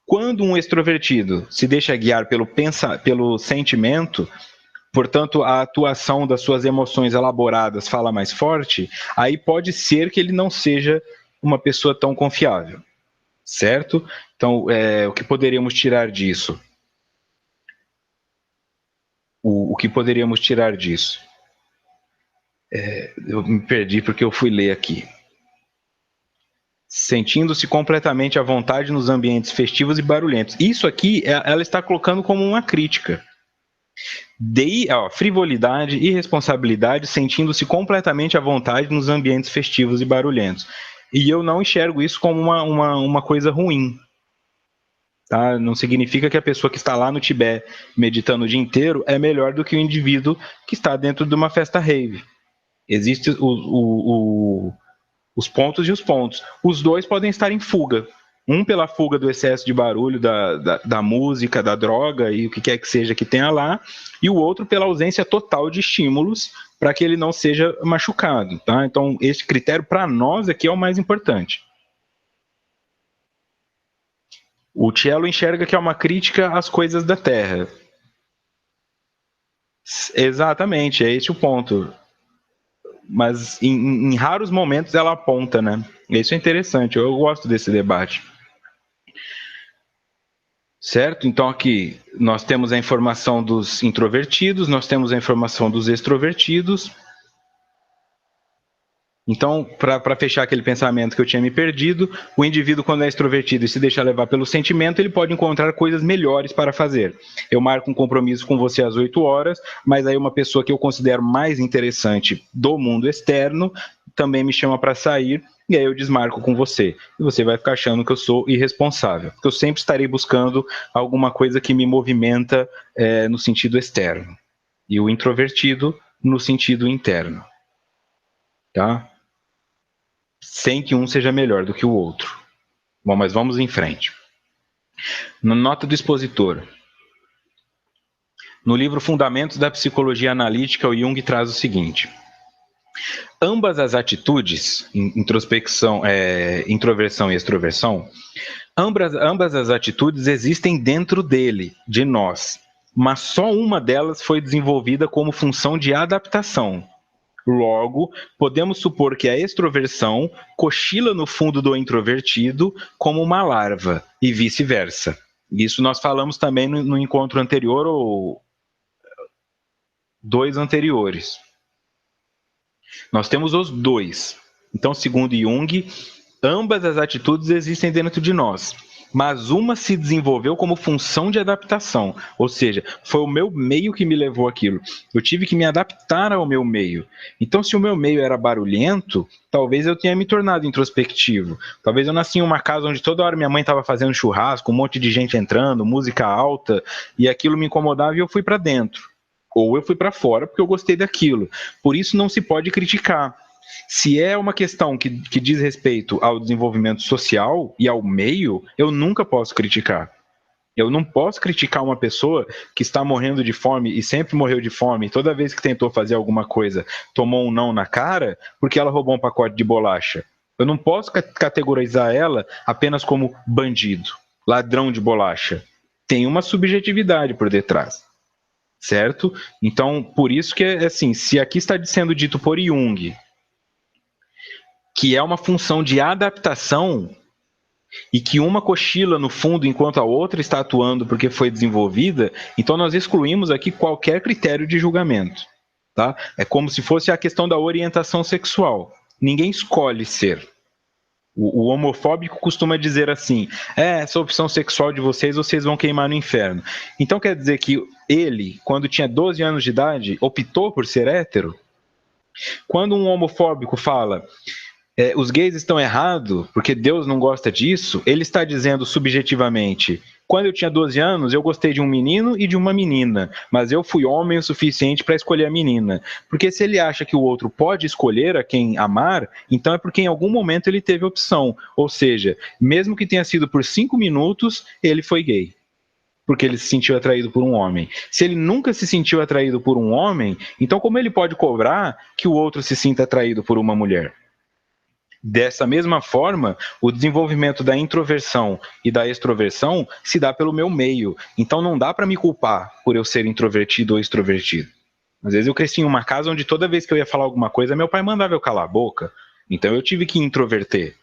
quando um extrovertido se deixa guiar pelo sentimento, portanto, a atuação das suas emoções elaboradas fala mais forte, aí pode ser que ele não seja uma pessoa tão confiável. certo? Então, o que poderíamos tirar disso? O que poderíamos tirar disso? Eu me perdi porque eu fui ler aqui. Sentindo-se completamente à vontade nos ambientes festivos e barulhentos. Isso aqui, ela está colocando como uma crítica. Frivolidade, irresponsabilidade, sentindo-se completamente à vontade nos ambientes festivos e barulhentos. E eu não enxergo isso como uma coisa ruim. Tá? Não significa que a pessoa que está lá no Tibete meditando o dia inteiro é melhor do que o indivíduo que está dentro de uma festa rave. Existem os pontos e os pontos. Os dois podem estar em fuga. Um pela fuga do excesso de barulho, da música, da droga e o que quer que seja que tenha lá, e o outro pela ausência total de estímulos para que ele não seja machucado. Tá? Então, esse critério, para nós, aqui é o mais importante. O Cielo enxerga que é uma crítica às coisas da Terra. Exatamente, é esse o ponto. Mas em raros momentos ela aponta, né? Isso é interessante, eu gosto desse debate. Certo? Então aqui nós temos a informação dos introvertidos, nós temos a informação dos extrovertidos. Então, para fechar aquele pensamento que eu tinha me perdido, o indivíduo, quando é extrovertido e se deixa levar pelo sentimento, ele pode encontrar coisas melhores para fazer. Eu marco um compromisso com você às 8 horas, mas aí uma pessoa que eu considero mais interessante do mundo externo também me chama para sair, e aí eu desmarco com você. E você vai ficar achando que eu sou irresponsável, porque eu sempre estarei buscando alguma coisa que me movimenta no sentido externo, e o introvertido no sentido interno. Tá? Sem que um seja melhor do que o outro. Bom, mas vamos em frente. Na nota do expositor. No livro Fundamentos da Psicologia Analítica, o Jung traz o seguinte: ambas as atitudes, introspecção, introversão e extroversão, ambas as atitudes existem dentro dele, de nós, mas só uma delas foi desenvolvida como função de adaptação. Logo, podemos supor que a extroversão cochila no fundo do introvertido como uma larva, e vice-versa. Isso nós falamos também no encontro anterior ou dois anteriores. Nós temos os dois. Então, segundo Jung, ambas as atitudes existem dentro de nós, mas uma se desenvolveu como função de adaptação, ou seja, foi o meu meio que me levou àquilo. Eu tive que me adaptar ao meu meio. Então, se o meu meio era barulhento, talvez eu tenha me tornado introspectivo. Talvez eu nasci em uma casa onde toda hora minha mãe estava fazendo churrasco, um monte de gente entrando, música alta, e aquilo me incomodava e eu fui para dentro. Ou eu fui para fora porque eu gostei daquilo. Por isso não se pode criticar. Se é uma questão que diz respeito ao desenvolvimento social e ao meio, eu nunca posso criticar. Eu não posso criticar uma pessoa que está morrendo de fome e sempre morreu de fome, toda vez que tentou fazer alguma coisa, tomou um não na cara, porque ela roubou um pacote de bolacha. Eu não posso categorizar ela apenas como bandido, ladrão de bolacha. Tem uma subjetividade por detrás. Certo? Então, por isso que, assim, se aqui está sendo dito por Jung que é uma função de adaptação e que uma cochila no fundo enquanto a outra está atuando porque foi desenvolvida, então nós excluímos aqui qualquer critério de julgamento. Tá? É como se fosse a questão da orientação sexual. Ninguém escolhe ser. O homofóbico costuma dizer assim: essa opção sexual de vocês vão queimar no inferno. Então quer dizer que ele, quando tinha 12 anos de idade, optou por ser hétero? Quando um homofóbico fala os gays estão errados porque Deus não gosta disso, ele está dizendo subjetivamente: quando eu tinha 12 anos, eu gostei de um menino e de uma menina, mas eu fui homem o suficiente para escolher a menina. Porque se ele acha que o outro pode escolher a quem amar, então é porque em algum momento ele teve opção. Ou seja, mesmo que tenha sido por 5 minutos, ele foi gay. Porque ele se sentiu atraído por um homem. Se ele nunca se sentiu atraído por um homem, então como ele pode cobrar que o outro se sinta atraído por uma mulher? Dessa mesma forma, o desenvolvimento da introversão e da extroversão se dá pelo meu meio. Então não dá para me culpar por eu ser introvertido ou extrovertido. Às vezes eu cresci em uma casa onde toda vez que eu ia falar alguma coisa, meu pai mandava eu calar a boca. Então eu tive que introverter,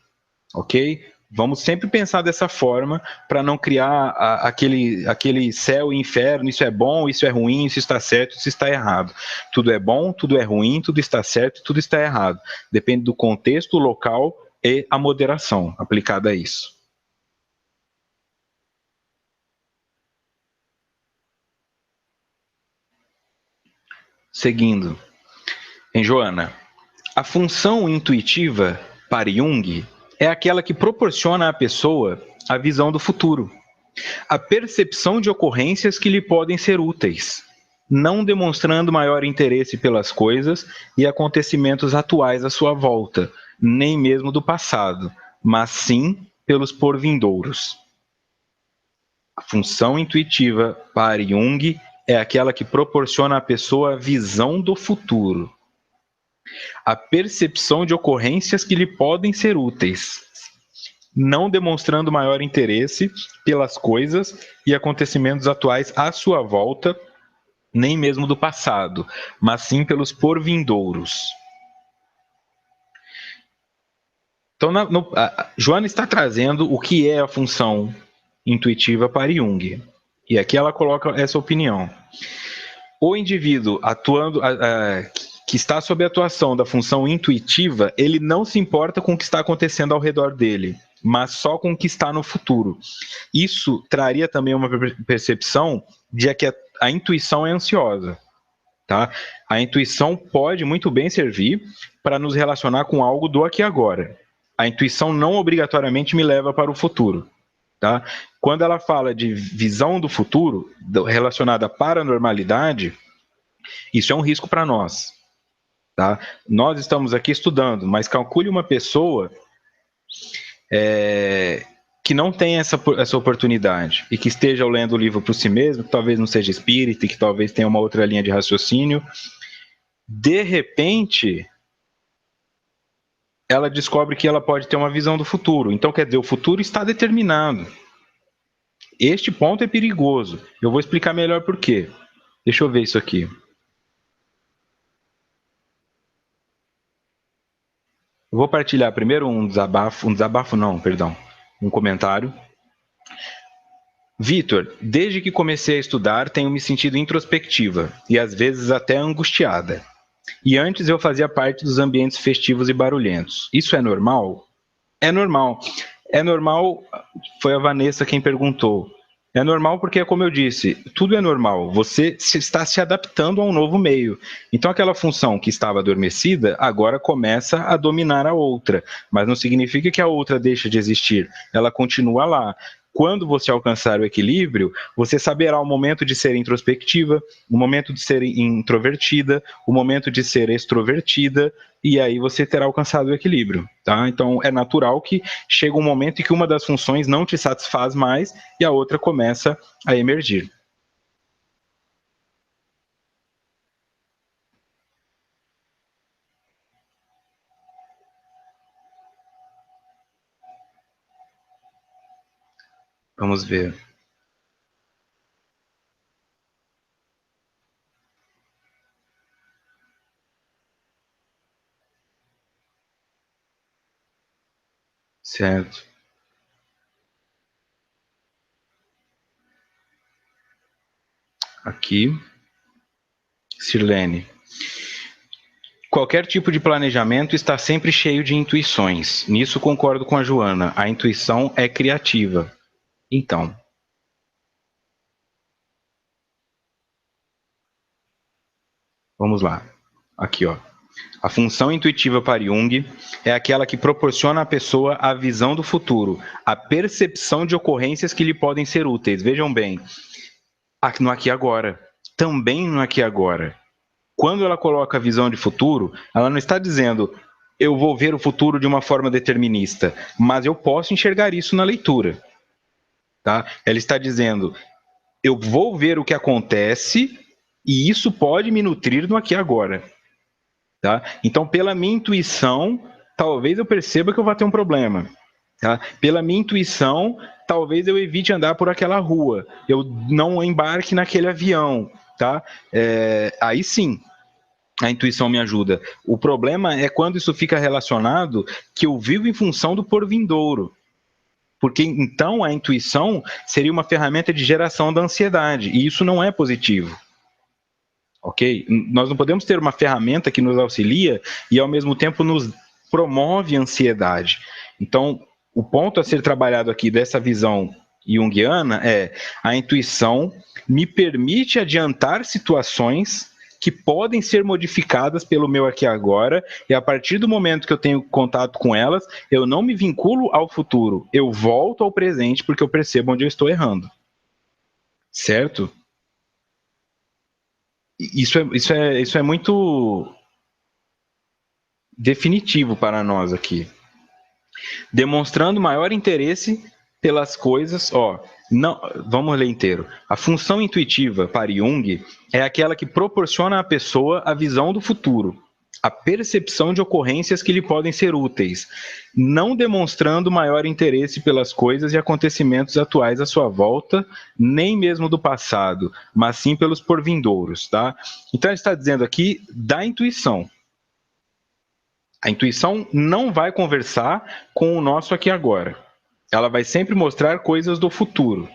ok? Vamos sempre pensar dessa forma para não criar aquele céu e inferno, isso é bom, isso é ruim, isso está certo, isso está errado. Tudo é bom, tudo é ruim, tudo está certo, tudo está errado. Depende do contexto, o local e a moderação aplicada a isso. Seguindo, em Joana, a função intuitiva para Jung é aquela que proporciona à pessoa a visão do futuro, a percepção de ocorrências que lhe podem ser úteis, não demonstrando maior interesse pelas coisas e acontecimentos atuais à sua volta, nem mesmo do passado, mas sim pelos porvindouros. A função intuitiva para Jung é aquela que proporciona à pessoa a visão do futuro, a percepção de ocorrências que lhe podem ser úteis, não demonstrando maior interesse pelas coisas e acontecimentos atuais à sua volta, nem mesmo do passado, mas sim pelos porvindouros. Então, Joana está trazendo o que é a função intuitiva para Jung. E aqui ela coloca essa opinião. O indivíduo atuando, que está sob a atuação da função intuitiva, ele não se importa com o que está acontecendo ao redor dele, mas só com o que está no futuro. Isso traria também uma percepção de que a intuição é ansiosa. Tá? A intuição pode muito bem servir para nos relacionar com algo do aqui e agora. A intuição não obrigatoriamente me leva para o futuro. Tá? Quando ela fala de visão do futuro, relacionada à paranormalidade, isso é um risco para nós. Tá? Nós estamos aqui estudando, mas calcule uma pessoa que não tem essa oportunidade e que esteja lendo o livro por si mesmo, que talvez não seja espírita, que talvez tenha uma outra linha de raciocínio. De repente, ela descobre que ela pode ter uma visão do futuro. Então, quer dizer, o futuro está determinado. Este ponto é perigoso. Eu vou explicar melhor por quê. Deixa eu ver isso aqui. Eu vou partilhar primeiro um comentário. Vitor, desde que comecei a estudar, tenho me sentido introspectiva e às vezes até angustiada. E antes eu fazia parte dos ambientes festivos e barulhentos. Isso é normal? É normal. É normal, foi a Vanessa quem perguntou. É normal porque, como eu disse, tudo é normal. Você está se adaptando a um novo meio. Então, aquela função que estava adormecida, agora começa a dominar a outra. Mas não significa que a outra deixa de existir. Ela continua lá. Quando você alcançar o equilíbrio, você saberá o momento de ser introspectiva, o momento de ser introvertida, o momento de ser extrovertida, e aí você terá alcançado o equilíbrio, tá? Então, é natural que chega um momento em que uma das funções não te satisfaz mais e a outra começa a emergir. Vamos ver. Certo. Aqui. Sirlene. Qualquer tipo de planejamento está sempre cheio de intuições. Nisso concordo com a Joana. A intuição é criativa. Então. Vamos lá. Aqui, ó. A função intuitiva para Jung é aquela que proporciona à pessoa a visão do futuro, a percepção de ocorrências que lhe podem ser úteis. Vejam bem, no aqui e agora, também no aqui e agora. Quando ela coloca a visão de futuro, ela não está dizendo eu vou ver o futuro de uma forma determinista, mas eu posso enxergar isso na leitura. Tá? Ela está dizendo eu vou ver o que acontece e isso pode me nutrir no aqui e agora. Tá? Então, pela minha intuição, talvez eu perceba que eu vou ter um problema. Tá? Pela minha intuição, talvez eu evite andar por aquela rua, eu não embarque naquele avião. Tá? Aí sim, a intuição me ajuda. O problema é quando isso fica relacionado que eu vivo em função do porvindouro. Porque então a intuição seria uma ferramenta de geração da ansiedade, e isso não é positivo. Ok? Nós não podemos ter uma ferramenta que nos auxilia e ao mesmo tempo nos promove ansiedade. Então, o ponto a ser trabalhado aqui dessa visão junguiana é: a intuição me permite adiantar situações que podem ser modificadas pelo meu aqui e agora, e a partir do momento que eu tenho contato com elas, eu não me vinculo ao futuro, eu volto ao presente porque eu percebo onde eu estou errando. Certo? Isso é muito definitivo para nós aqui. Demonstrando maior interesse pelas coisas, não, vamos ler inteiro. A função intuitiva para Jung é aquela que proporciona à pessoa a visão do futuro, a percepção de ocorrências que lhe podem ser úteis, não demonstrando maior interesse pelas coisas e acontecimentos atuais à sua volta, nem mesmo do passado, mas sim pelos porvindouros, tá? Então ele está dizendo aqui da intuição. A intuição não vai conversar com o nosso aqui e agora. Ela vai sempre mostrar coisas do futuro.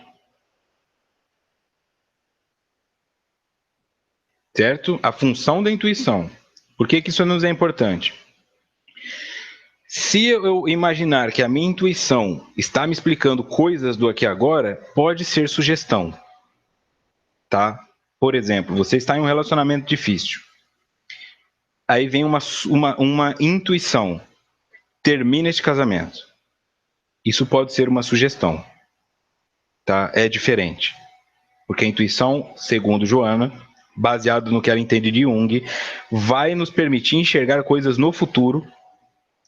Certo? A função da intuição. Por que isso nos é importante? Se eu imaginar que a minha intuição está me explicando coisas do aqui e agora, pode ser sugestão. Tá? Por exemplo, você está em um relacionamento difícil. Aí vem uma intuição. Termina este casamento. Isso pode ser uma sugestão. Tá? É diferente. Porque a intuição, segundo Joana, baseado no que ela entende de Jung, vai nos permitir enxergar coisas no futuro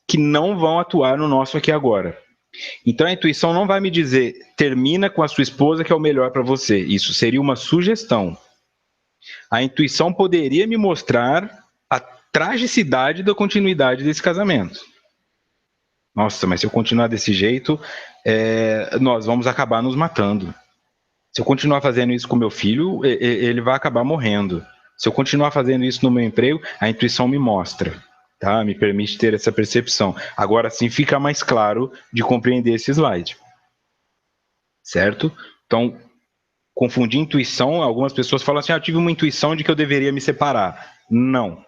que não vão atuar no nosso aqui e agora. Então a intuição não vai me dizer termina com a sua esposa que é o melhor para você. Isso seria uma sugestão. A intuição poderia me mostrar a tragicidade da continuidade desse casamento. Nossa, mas se eu continuar desse jeito, nós vamos acabar nos matando. Se eu continuar fazendo isso com meu filho, ele vai acabar morrendo. Se eu continuar fazendo isso no meu emprego, a intuição me mostra, tá? Me permite ter essa percepção. Agora sim fica mais claro de compreender esse slide. Certo? Então, confundir intuição, algumas pessoas falam assim, eu tive uma intuição de que eu deveria me separar. Não.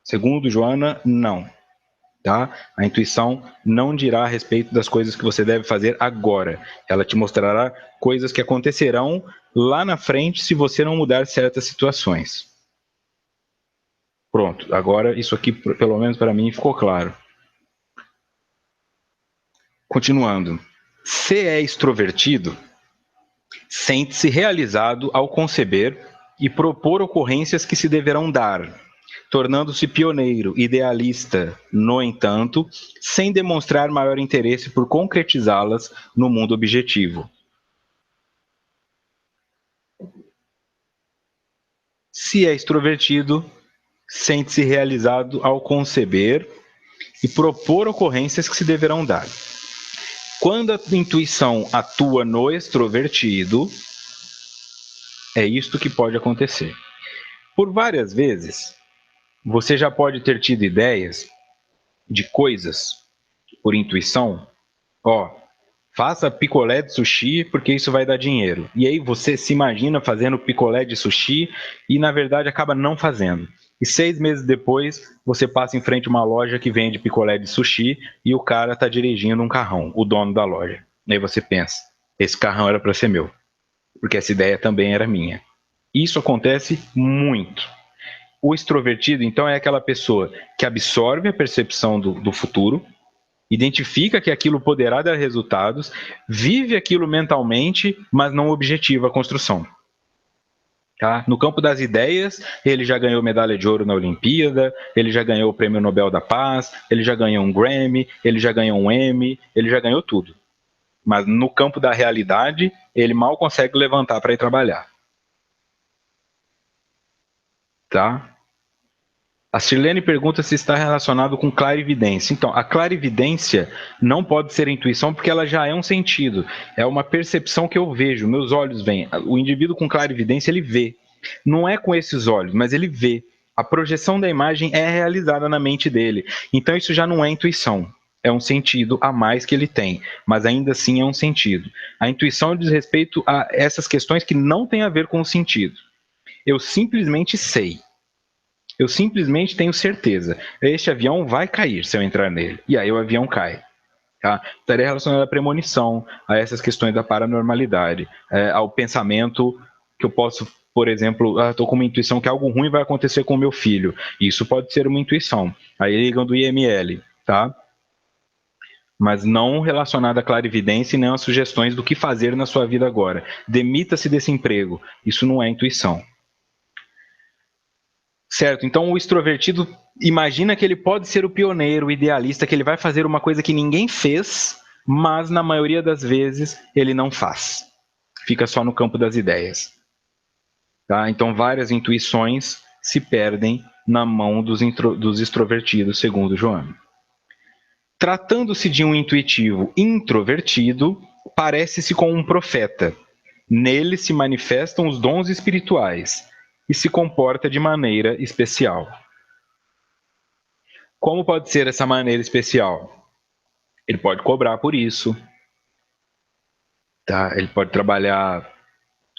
Segundo Joana, não. Tá? A intuição não dirá a respeito das coisas que você deve fazer agora. Ela te mostrará coisas que acontecerão lá na frente se você não mudar certas situações. Pronto, agora isso aqui, pelo menos para mim, ficou claro. Continuando. Se é extrovertido, sente-se realizado ao conceber e propor ocorrências que se deverão dar, tornando-se pioneiro, idealista, no entanto, sem demonstrar maior interesse por concretizá-las no mundo objetivo. Se é extrovertido, sente-se realizado ao conceber e propor ocorrências que se deverão dar. Quando a intuição atua no extrovertido, é isto que pode acontecer. Por várias vezes, você já pode ter tido ideias de coisas por intuição. Faça picolé de sushi porque isso vai dar dinheiro. E aí você se imagina fazendo picolé de sushi e na verdade acaba não fazendo. E 6 meses depois você passa em frente a uma loja que vende picolé de sushi e o cara está dirigindo um carrão, o dono da loja. E aí você pensa, esse carrão era para ser meu, porque essa ideia também era minha. Isso acontece muito. O extrovertido, então, é aquela pessoa que absorve a percepção do futuro, identifica que aquilo poderá dar resultados, vive aquilo mentalmente, mas não objetiva a construção. Tá? No campo das ideias, ele já ganhou medalha de ouro na Olimpíada, ele já ganhou o Prêmio Nobel da Paz, ele já ganhou um Grammy, ele já ganhou um Emmy, ele já ganhou tudo. Mas no campo da realidade, ele mal consegue levantar para ir trabalhar. Tá? A Sirlene pergunta se está relacionado com clarividência. Então, a clarividência não pode ser intuição porque ela já é um sentido. É uma percepção que eu vejo, meus olhos veem. O indivíduo com clarividência, ele vê. Não é com esses olhos, mas ele vê. A projeção da imagem é realizada na mente dele. Então, isso já não é intuição. É um sentido a mais que ele tem, mas ainda assim é um sentido. A intuição diz respeito a essas questões que não têm a ver com o sentido. Eu simplesmente sei. Eu simplesmente tenho certeza. Este avião vai cair se eu entrar nele. E aí o avião cai. Tá? Estaria relacionado à premonição, a essas questões da paranormalidade, ao pensamento que eu posso, por exemplo, estou com uma intuição que algo ruim vai acontecer com o meu filho. Isso pode ser uma intuição. Aí ligam do IML, tá? Mas não relacionada à clarividência e nem às sugestões do que fazer na sua vida agora. Demita-se desse emprego. Isso não é intuição. Certo, então o extrovertido imagina que ele pode ser o pioneiro, o idealista, que ele vai fazer uma coisa que ninguém fez, mas na maioria das vezes ele não faz. Fica só no campo das ideias. Tá? Então várias intuições se perdem na mão dos extrovertidos, segundo Joana. Tratando-se de um intuitivo introvertido, parece-se com um profeta. Nele se manifestam os dons espirituais e se comporta de maneira especial. Como pode ser essa maneira especial? Ele pode cobrar por isso, tá? Ele pode trabalhar,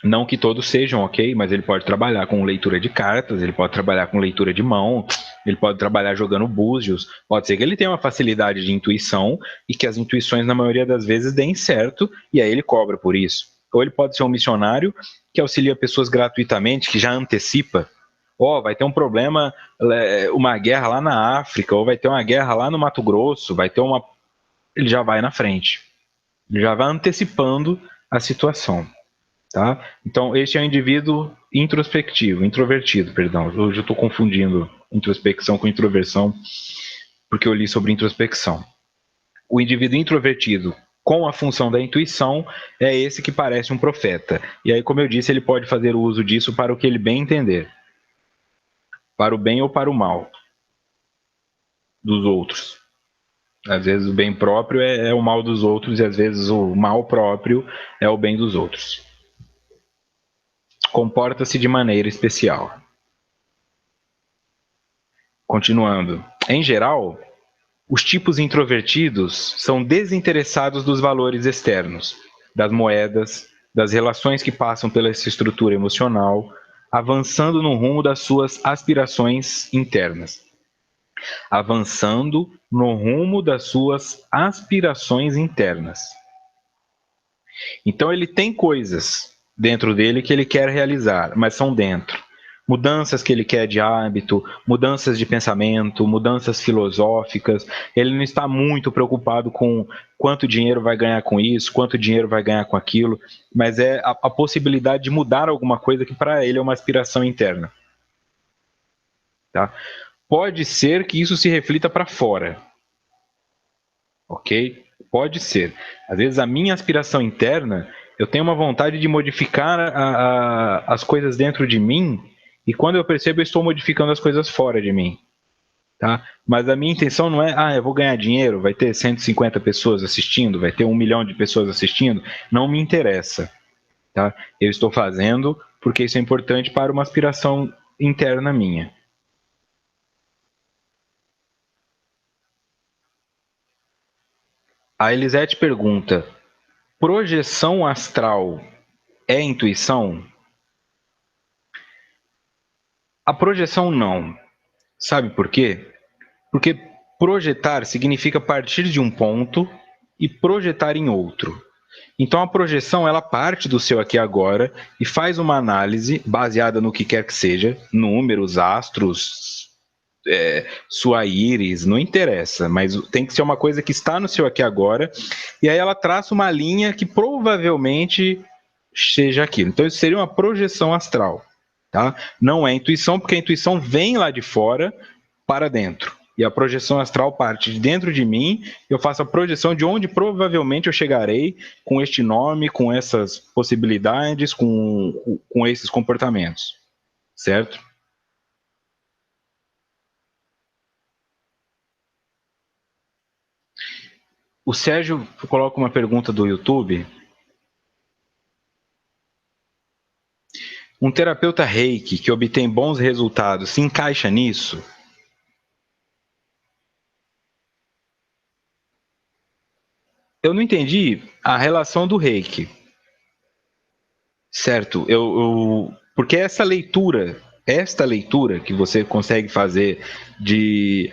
não que todos sejam, ok? Mas ele pode trabalhar com leitura de cartas, ele pode trabalhar com leitura de mão, ele pode trabalhar jogando búzios. Pode ser que ele tenha uma facilidade de intuição e que as intuições, na maioria das vezes, deem certo e aí ele cobra por isso. Ou ele pode ser um missionário que auxilia pessoas gratuitamente, que já antecipa. Vai ter um problema, uma guerra lá na África, ou vai ter uma guerra lá no Mato Grosso, vai ter uma. Ele já vai na frente, ele já vai antecipando a situação. Tá? Então, este é um indivíduo introspectivo, introvertido, perdão. Hoje eu estou confundindo introspecção com introversão, porque eu li sobre introspecção. O indivíduo introvertido com a função da intuição é esse que parece um profeta. E aí, como eu disse, ele pode fazer uso disso para o que ele bem entender. Para o bem ou para o mal dos outros. Às vezes o bem próprio é o mal dos outros e às vezes o mal próprio é o bem dos outros. Comporta-se de maneira especial. Continuando. Em geral, os tipos introvertidos são desinteressados dos valores externos, das moedas, das relações que passam pela essa estrutura emocional, avançando no rumo das suas aspirações internas. Avançando no rumo das suas aspirações internas. Então ele tem coisas dentro dele que ele quer realizar, mas são dentro. Mudanças que ele quer de hábito, mudanças de pensamento, mudanças filosóficas. Ele não está muito preocupado com quanto dinheiro vai ganhar com isso, quanto dinheiro vai ganhar com aquilo, mas é a possibilidade de mudar alguma coisa que para ele é uma aspiração interna. Tá? Pode ser que isso se reflita para fora. Ok? Pode ser. Às vezes a minha aspiração interna, eu tenho uma vontade de modificar as coisas dentro de mim, e quando eu percebo, eu estou modificando as coisas fora de mim. Tá? Mas a minha intenção não é, eu vou ganhar dinheiro, vai ter 150 pessoas assistindo, vai ter 1 milhão de pessoas assistindo. Não me interessa. Tá? Eu estou fazendo porque isso é importante para uma aspiração interna minha. A Elisete pergunta: projeção astral é intuição? A projeção não. Sabe por quê? Porque projetar significa partir de um ponto e projetar em outro. Então a projeção ela parte do seu aqui e agora e faz uma análise baseada no que quer que seja, números, astros, sua íris, não interessa, mas tem que ser uma coisa que está no seu aqui e agora, e aí ela traça uma linha que provavelmente seja aquilo. Então isso seria uma projeção astral. Tá? Não é intuição, porque a intuição vem lá de fora para dentro. E a projeção astral parte de dentro de mim, eu faço a projeção de onde provavelmente eu chegarei com este nome, com essas possibilidades, com esses comportamentos. Certo? O Sérgio coloca uma pergunta do YouTube. Um terapeuta reiki que obtém bons resultados se encaixa nisso? Eu não entendi a relação do reiki. Certo, porque esta leitura que você consegue fazer de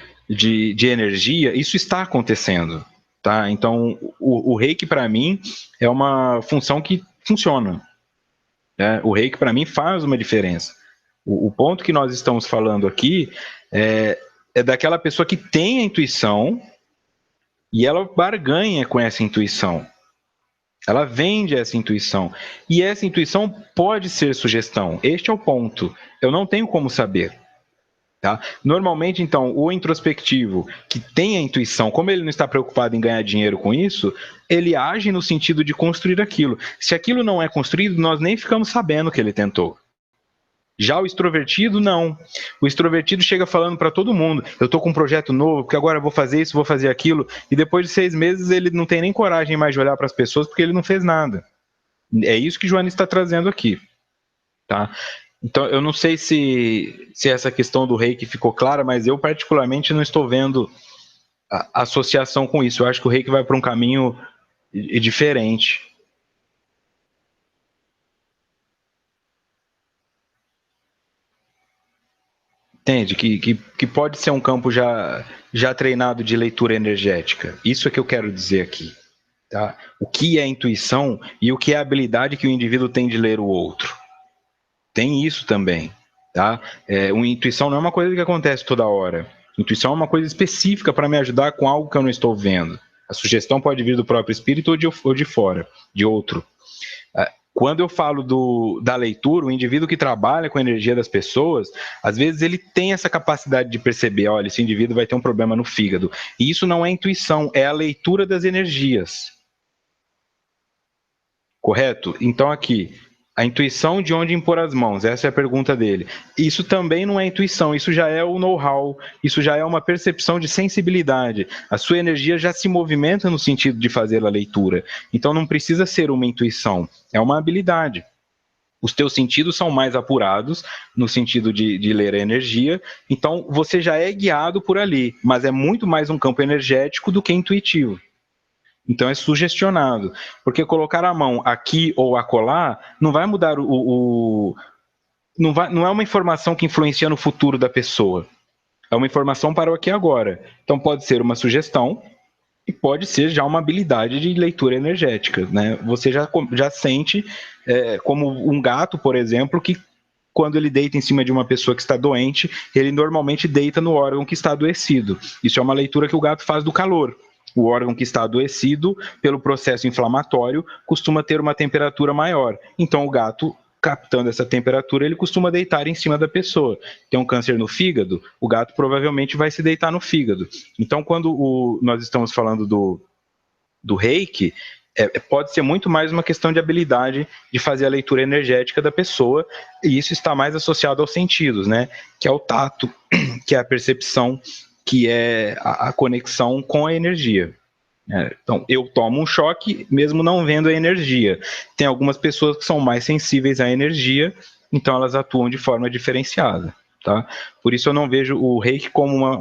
energia, isso está acontecendo, tá? Então, o reiki para mim é uma função que funciona, né? O reiki para mim faz uma diferença. O ponto que nós estamos falando aqui é daquela pessoa que tem a intuição e ela barganha com essa intuição. Ela vende essa intuição. E essa intuição pode ser sugestão. Este é o ponto. Eu não tenho como saber. Tá? Normalmente, então, o introspectivo que tem a intuição, como ele não está preocupado em ganhar dinheiro com isso, ele age no sentido de construir aquilo. Se aquilo não é construído, nós nem ficamos sabendo que ele tentou. Já o extrovertido, não. O extrovertido chega falando para todo mundo: eu estou com um projeto novo, porque agora eu vou fazer isso, vou fazer aquilo. E depois de 6 meses ele não tem nem coragem mais de olhar para as pessoas porque ele não fez nada. É isso que Joana está trazendo aqui. Tá? Então, eu não sei se essa questão do reiki ficou clara, mas eu particularmente não estou vendo a associação com isso. Eu acho que o reiki vai para um caminho diferente. Entende? Que pode ser um campo já treinado de leitura energética. Isso é que eu quero dizer aqui. Tá? O que é intuição e o que é a habilidade que o indivíduo tem de ler o outro. Tem isso também. Tá? Uma intuição não é uma coisa que acontece toda hora. Intuição é uma coisa específica para me ajudar com algo que eu não estou vendo. A sugestão pode vir do próprio espírito ou de fora, de outro. Quando eu falo da leitura, o indivíduo que trabalha com a energia das pessoas, às vezes ele tem essa capacidade de perceber: olha, esse indivíduo vai ter um problema no fígado. E isso não é intuição, é a leitura das energias. Correto? Então, aqui, a intuição de onde impor as mãos, essa é a pergunta dele. Isso também não é intuição, isso já é o know-how, isso já é uma percepção de sensibilidade. A sua energia já se movimenta no sentido de fazer a leitura. Então, não precisa ser uma intuição, é uma habilidade. Os teus sentidos são mais apurados no sentido de ler a energia, então você já é guiado por ali, mas é muito mais um campo energético do que intuitivo. Então é sugestionado, porque colocar a mão aqui ou acolá não vai mudar não é uma informação que influencia no futuro da pessoa, é uma informação para o aqui e agora. Então pode ser uma sugestão e pode ser já uma habilidade de leitura energética, né? Você já sente, como um gato, por exemplo, que quando ele deita em cima de uma pessoa que está doente, ele normalmente deita no órgão que está adoecido. Isso é uma leitura que o gato faz do calor. O órgão que está adoecido, pelo processo inflamatório, costuma ter uma temperatura maior. Então, o gato, captando essa temperatura, ele costuma deitar em cima da pessoa. Tem um câncer no fígado, o gato provavelmente vai se deitar no fígado. Então, quando nós estamos falando do reiki, pode ser muito mais uma questão de habilidade de fazer a leitura energética da pessoa, e isso está mais associado aos sentidos, né? Que é o tato, que é a percepção, que é a conexão com a energia. Então, eu tomo um choque mesmo não vendo a energia. Tem algumas pessoas que são mais sensíveis à energia, então elas atuam de forma diferenciada. Tá? Por isso eu não vejo o reiki como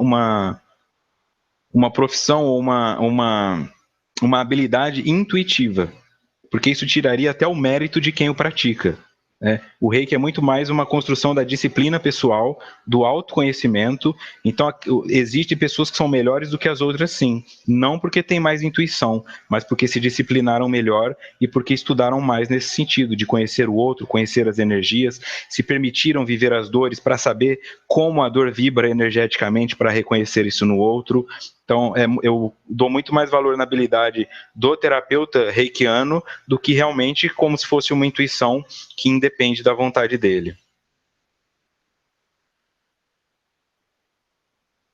uma profissão ou uma habilidade intuitiva, porque isso tiraria até o mérito de quem o pratica. O reiki é muito mais uma construção da disciplina pessoal, do autoconhecimento. Então, existem pessoas que são melhores do que as outras, sim. Não porque têm mais intuição, mas porque se disciplinaram melhor e porque estudaram mais nesse sentido, de conhecer o outro, conhecer as energias, se permitiram viver as dores para saber como a dor vibra energeticamente para reconhecer isso no outro. Então, eu dou muito mais valor na habilidade do terapeuta reikiano do que realmente como se fosse uma intuição que independe da vontade dele.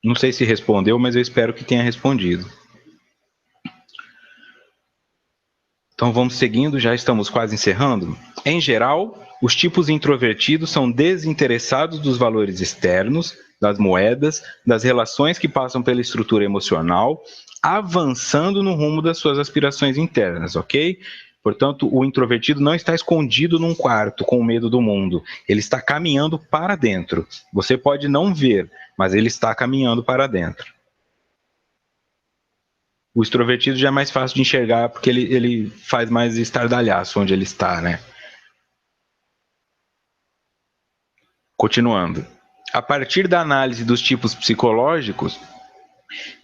Não sei se respondeu, mas eu espero que tenha respondido. Então vamos seguindo, já estamos quase encerrando. Em geral, os tipos introvertidos são desinteressados dos valores externos, das moedas, das relações que passam pela estrutura emocional, avançando no rumo das suas aspirações internas, ok? Portanto, o introvertido não está escondido num quarto com medo do mundo. Ele está caminhando para dentro. Você pode não ver, mas ele está caminhando para dentro. O extrovertido já é mais fácil de enxergar porque ele faz mais estardalhaço onde ele está, né? Continuando. A partir da análise dos tipos psicológicos,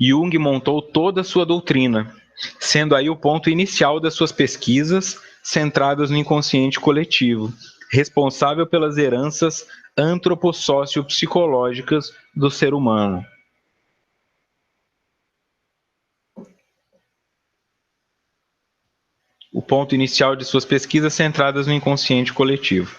Jung montou toda a sua doutrina, sendo aí o ponto inicial das suas pesquisas centradas no inconsciente coletivo, responsável pelas heranças antropossócio-psicológicas do ser humano. O ponto inicial de suas pesquisas centradas no inconsciente coletivo.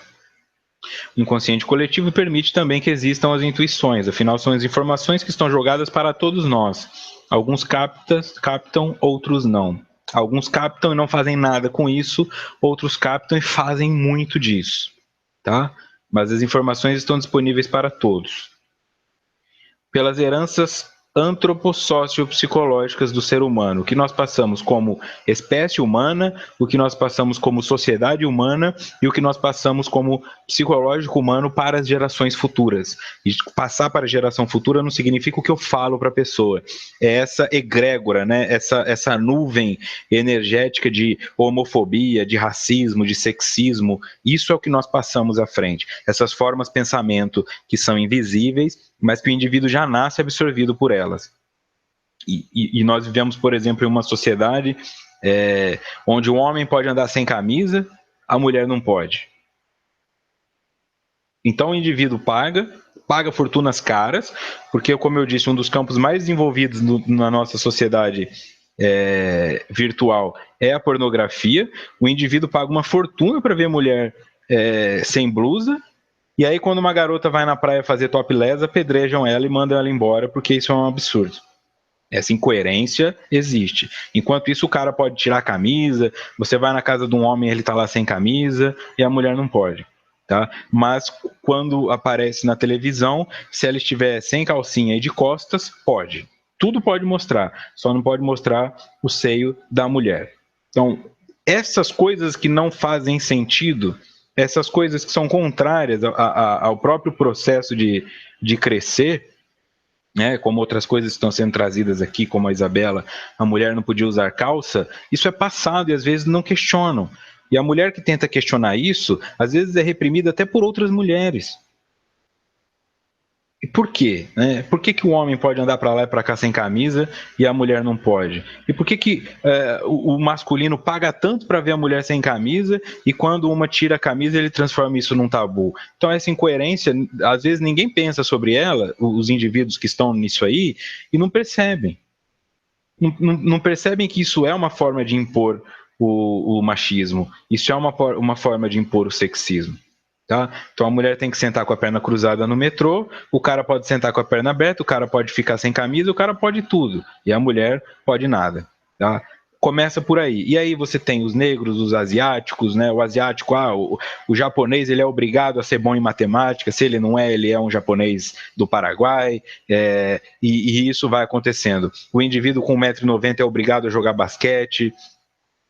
O inconsciente coletivo permite também que existam as intuições, afinal são as informações que estão jogadas para todos nós. Alguns captam, outros não. Alguns captam e não fazem nada com isso, outros captam e fazem muito disso, tá? Mas as informações estão disponíveis para todos. Pelas heranças antropossócio-psicológicas do ser humano, o que nós passamos como espécie humana, o que nós passamos como sociedade humana e o que nós passamos como psicológico humano para as gerações futuras. E passar para a geração futura não significa o que eu falo para a pessoa, é essa egrégora, né? essa nuvem energética de homofobia, de racismo, de sexismo, isso é o que nós passamos à frente. Essas formas de pensamento que são invisíveis, mas que o indivíduo já nasce absorvido por elas. E nós vivemos, por exemplo, em uma sociedade onde o homem pode andar sem camisa, a mulher não pode. Então o indivíduo paga fortunas caras, porque, como eu disse, um dos campos mais desenvolvidos na nossa sociedade virtual é a pornografia. O indivíduo paga uma fortuna para ver mulher sem blusa, e aí quando uma garota vai na praia fazer topless, apedrejam ela e mandam ela embora, porque isso é um absurdo. Essa incoerência existe. Enquanto isso, o cara pode tirar a camisa, você vai na casa de um homem, ele tá lá sem camisa, e a mulher não pode. Tá? Mas quando aparece na televisão, se ela estiver sem calcinha e de costas, pode. Tudo pode mostrar, só não pode mostrar o seio da mulher. Então, essas coisas que não fazem sentido, essas coisas que são contrárias ao próprio processo de crescer, né, como outras coisas que estão sendo trazidas aqui, como a Isabela, a mulher não podia usar calça, isso é passado e às vezes não questionam. E a mulher que tenta questionar isso, às vezes é reprimida até por outras mulheres. E por quê? Né? Por que o homem pode andar para lá e para cá sem camisa e a mulher não pode? E por que o masculino paga tanto para ver a mulher sem camisa e quando uma tira a camisa ele transforma isso num tabu? Então essa incoerência, às vezes ninguém pensa sobre ela, os indivíduos que estão nisso aí, e não percebem. Não percebem que isso é uma forma de impor o machismo, isso é uma forma de impor o sexismo. Tá? Então a mulher tem que sentar com a perna cruzada no metrô, o cara pode sentar com a perna aberta, o cara pode ficar sem camisa, o cara pode tudo, e a mulher pode nada. Tá? Começa por aí. E aí você tem os negros, os asiáticos, né? O asiático, o japonês, ele é obrigado a ser bom em matemática, se ele não é, ele é um japonês do Paraguai, e isso vai acontecendo. O indivíduo com 1,90 m é obrigado a jogar basquete,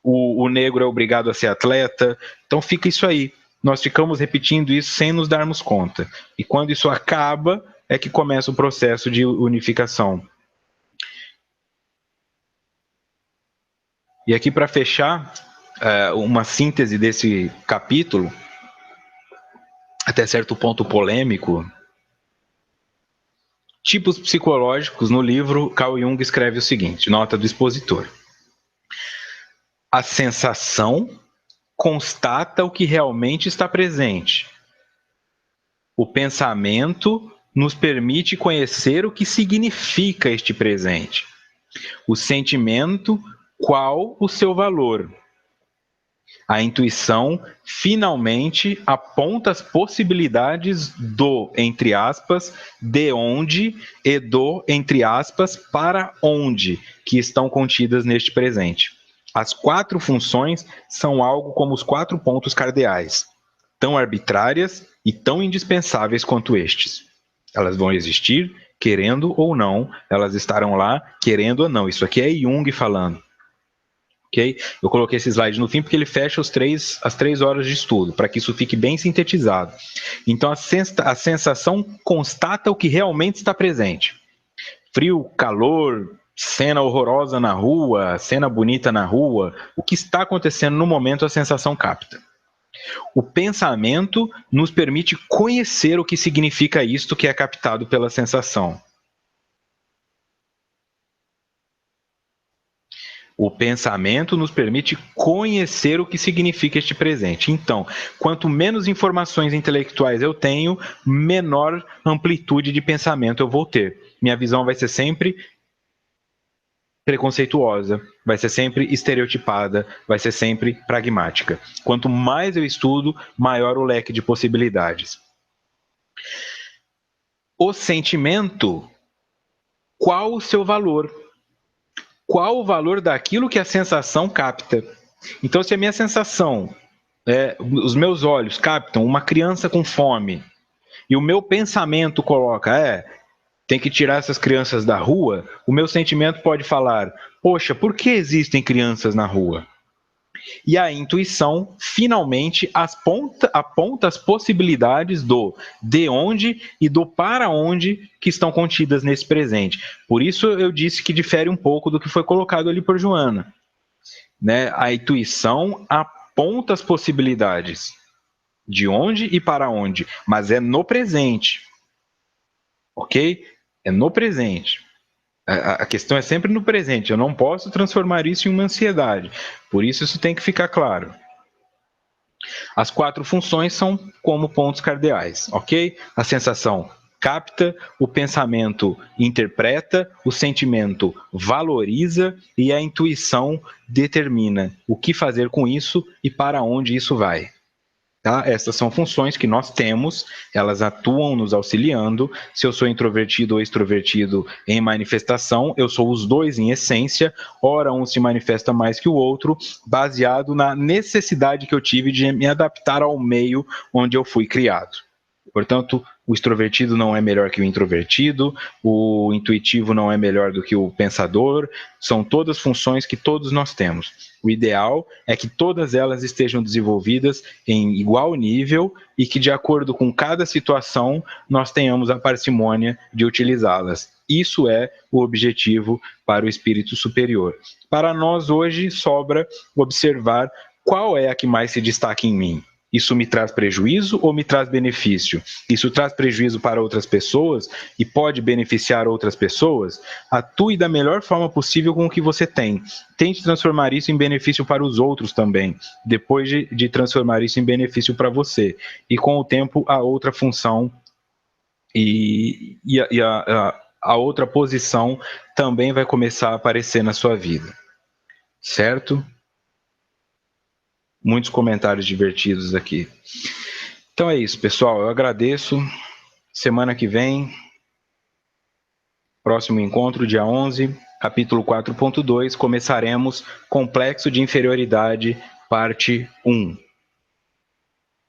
o negro é obrigado a ser atleta, então fica isso aí. Nós ficamos repetindo isso sem nos darmos conta. E quando isso acaba, é que começa o processo de unificação. E aqui, para fechar, uma síntese desse capítulo, até certo ponto polêmico. Tipos psicológicos, no livro, Carl Jung escreve o seguinte, nota do expositor. A sensação constata o que realmente está presente. O pensamento nos permite conhecer o que significa este presente. O sentimento, qual o seu valor. A intuição, finalmente, aponta as possibilidades do, entre aspas, de onde e do, entre aspas, para onde, que estão contidas neste presente. As 4 funções são algo como os 4 pontos cardeais, tão arbitrárias e tão indispensáveis quanto estes. Elas vão existir, querendo ou não, elas estarão lá, querendo ou não. Isso aqui é Jung falando. Okay? Eu coloquei esse slide no fim porque ele fecha as 3 horas de estudo, para que isso fique bem sintetizado. Então, a sensação constata o que realmente está presente. Frio, calor, cena horrorosa na rua, cena bonita na rua, o que está acontecendo no momento a sensação capta. O pensamento nos permite conhecer o que significa isto que é captado pela sensação. O pensamento nos permite conhecer o que significa este presente. Então, quanto menos informações intelectuais eu tenho, menor amplitude de pensamento eu vou ter. Minha visão vai ser sempre preconceituosa, vai ser sempre estereotipada, vai ser sempre pragmática. Quanto mais eu estudo, maior o leque de possibilidades. O sentimento, qual o seu valor? Qual o valor daquilo que a sensação capta? Então, se a minha sensação, os meus olhos captam uma criança com fome, e o meu pensamento coloca, tem que tirar essas crianças da rua, o meu sentimento pode falar, poxa, por que existem crianças na rua? E a intuição, finalmente, aponta as possibilidades do de onde e do para onde que estão contidas nesse presente. Por isso eu disse que difere um pouco do que foi colocado ali por Joana. Né? A intuição aponta as possibilidades de onde e para onde, mas é no presente. Ok? É no presente. A questão é sempre no presente. Eu não posso transformar isso em uma ansiedade. Por isso tem que ficar claro. As 4 funções são como pontos cardeais, ok? A sensação capta, o pensamento interpreta, o sentimento valoriza e a intuição determina o que fazer com isso e para onde isso vai. Tá? Essas são funções que nós temos, elas atuam nos auxiliando. Se eu sou introvertido ou extrovertido em manifestação, eu sou os dois em essência, ora um se manifesta mais que o outro, baseado na necessidade que eu tive de me adaptar ao meio onde eu fui criado. Portanto, o extrovertido não é melhor que o introvertido, o intuitivo não é melhor do que o pensador, são todas funções que todos nós temos. O ideal é que todas elas estejam desenvolvidas em igual nível e que, de acordo com cada situação, nós tenhamos a parcimônia de utilizá-las. Isso é o objetivo para o espírito superior. Para nós, hoje, sobra observar qual é a que mais se destaca em mim. Isso me traz prejuízo ou me traz benefício? Isso traz prejuízo para outras pessoas e pode beneficiar outras pessoas? Atue da melhor forma possível com o que você tem. Tente transformar isso em benefício para os outros também, depois de transformar isso em benefício para você. E com o tempo, a outra função e a outra posição também vai começar a aparecer na sua vida. Certo? Muitos comentários divertidos aqui. Então é isso, pessoal. Eu agradeço. Semana que vem, próximo encontro, dia 11, capítulo 4.2, começaremos Complexo de Inferioridade, parte 1.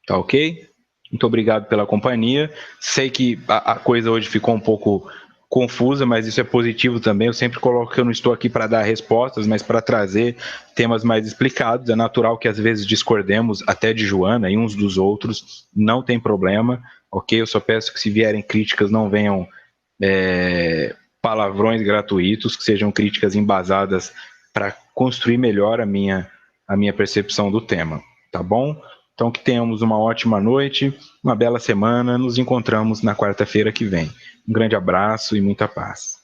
Tá ok? Muito obrigado pela companhia. Sei que a coisa hoje ficou um pouco confusa, mas isso é positivo também. Eu sempre coloco que eu não estou aqui para dar respostas, mas para trazer temas mais explicados. É natural que às vezes discordemos até de Joana e uns dos outros, não tem problema, ok? Eu só peço que se vierem críticas não venham palavrões gratuitos, que sejam críticas embasadas para construir melhor a minha percepção do tema, tá bom? Então que tenhamos uma ótima noite, uma bela semana, nos encontramos na quarta-feira que vem. Um grande abraço e muita paz.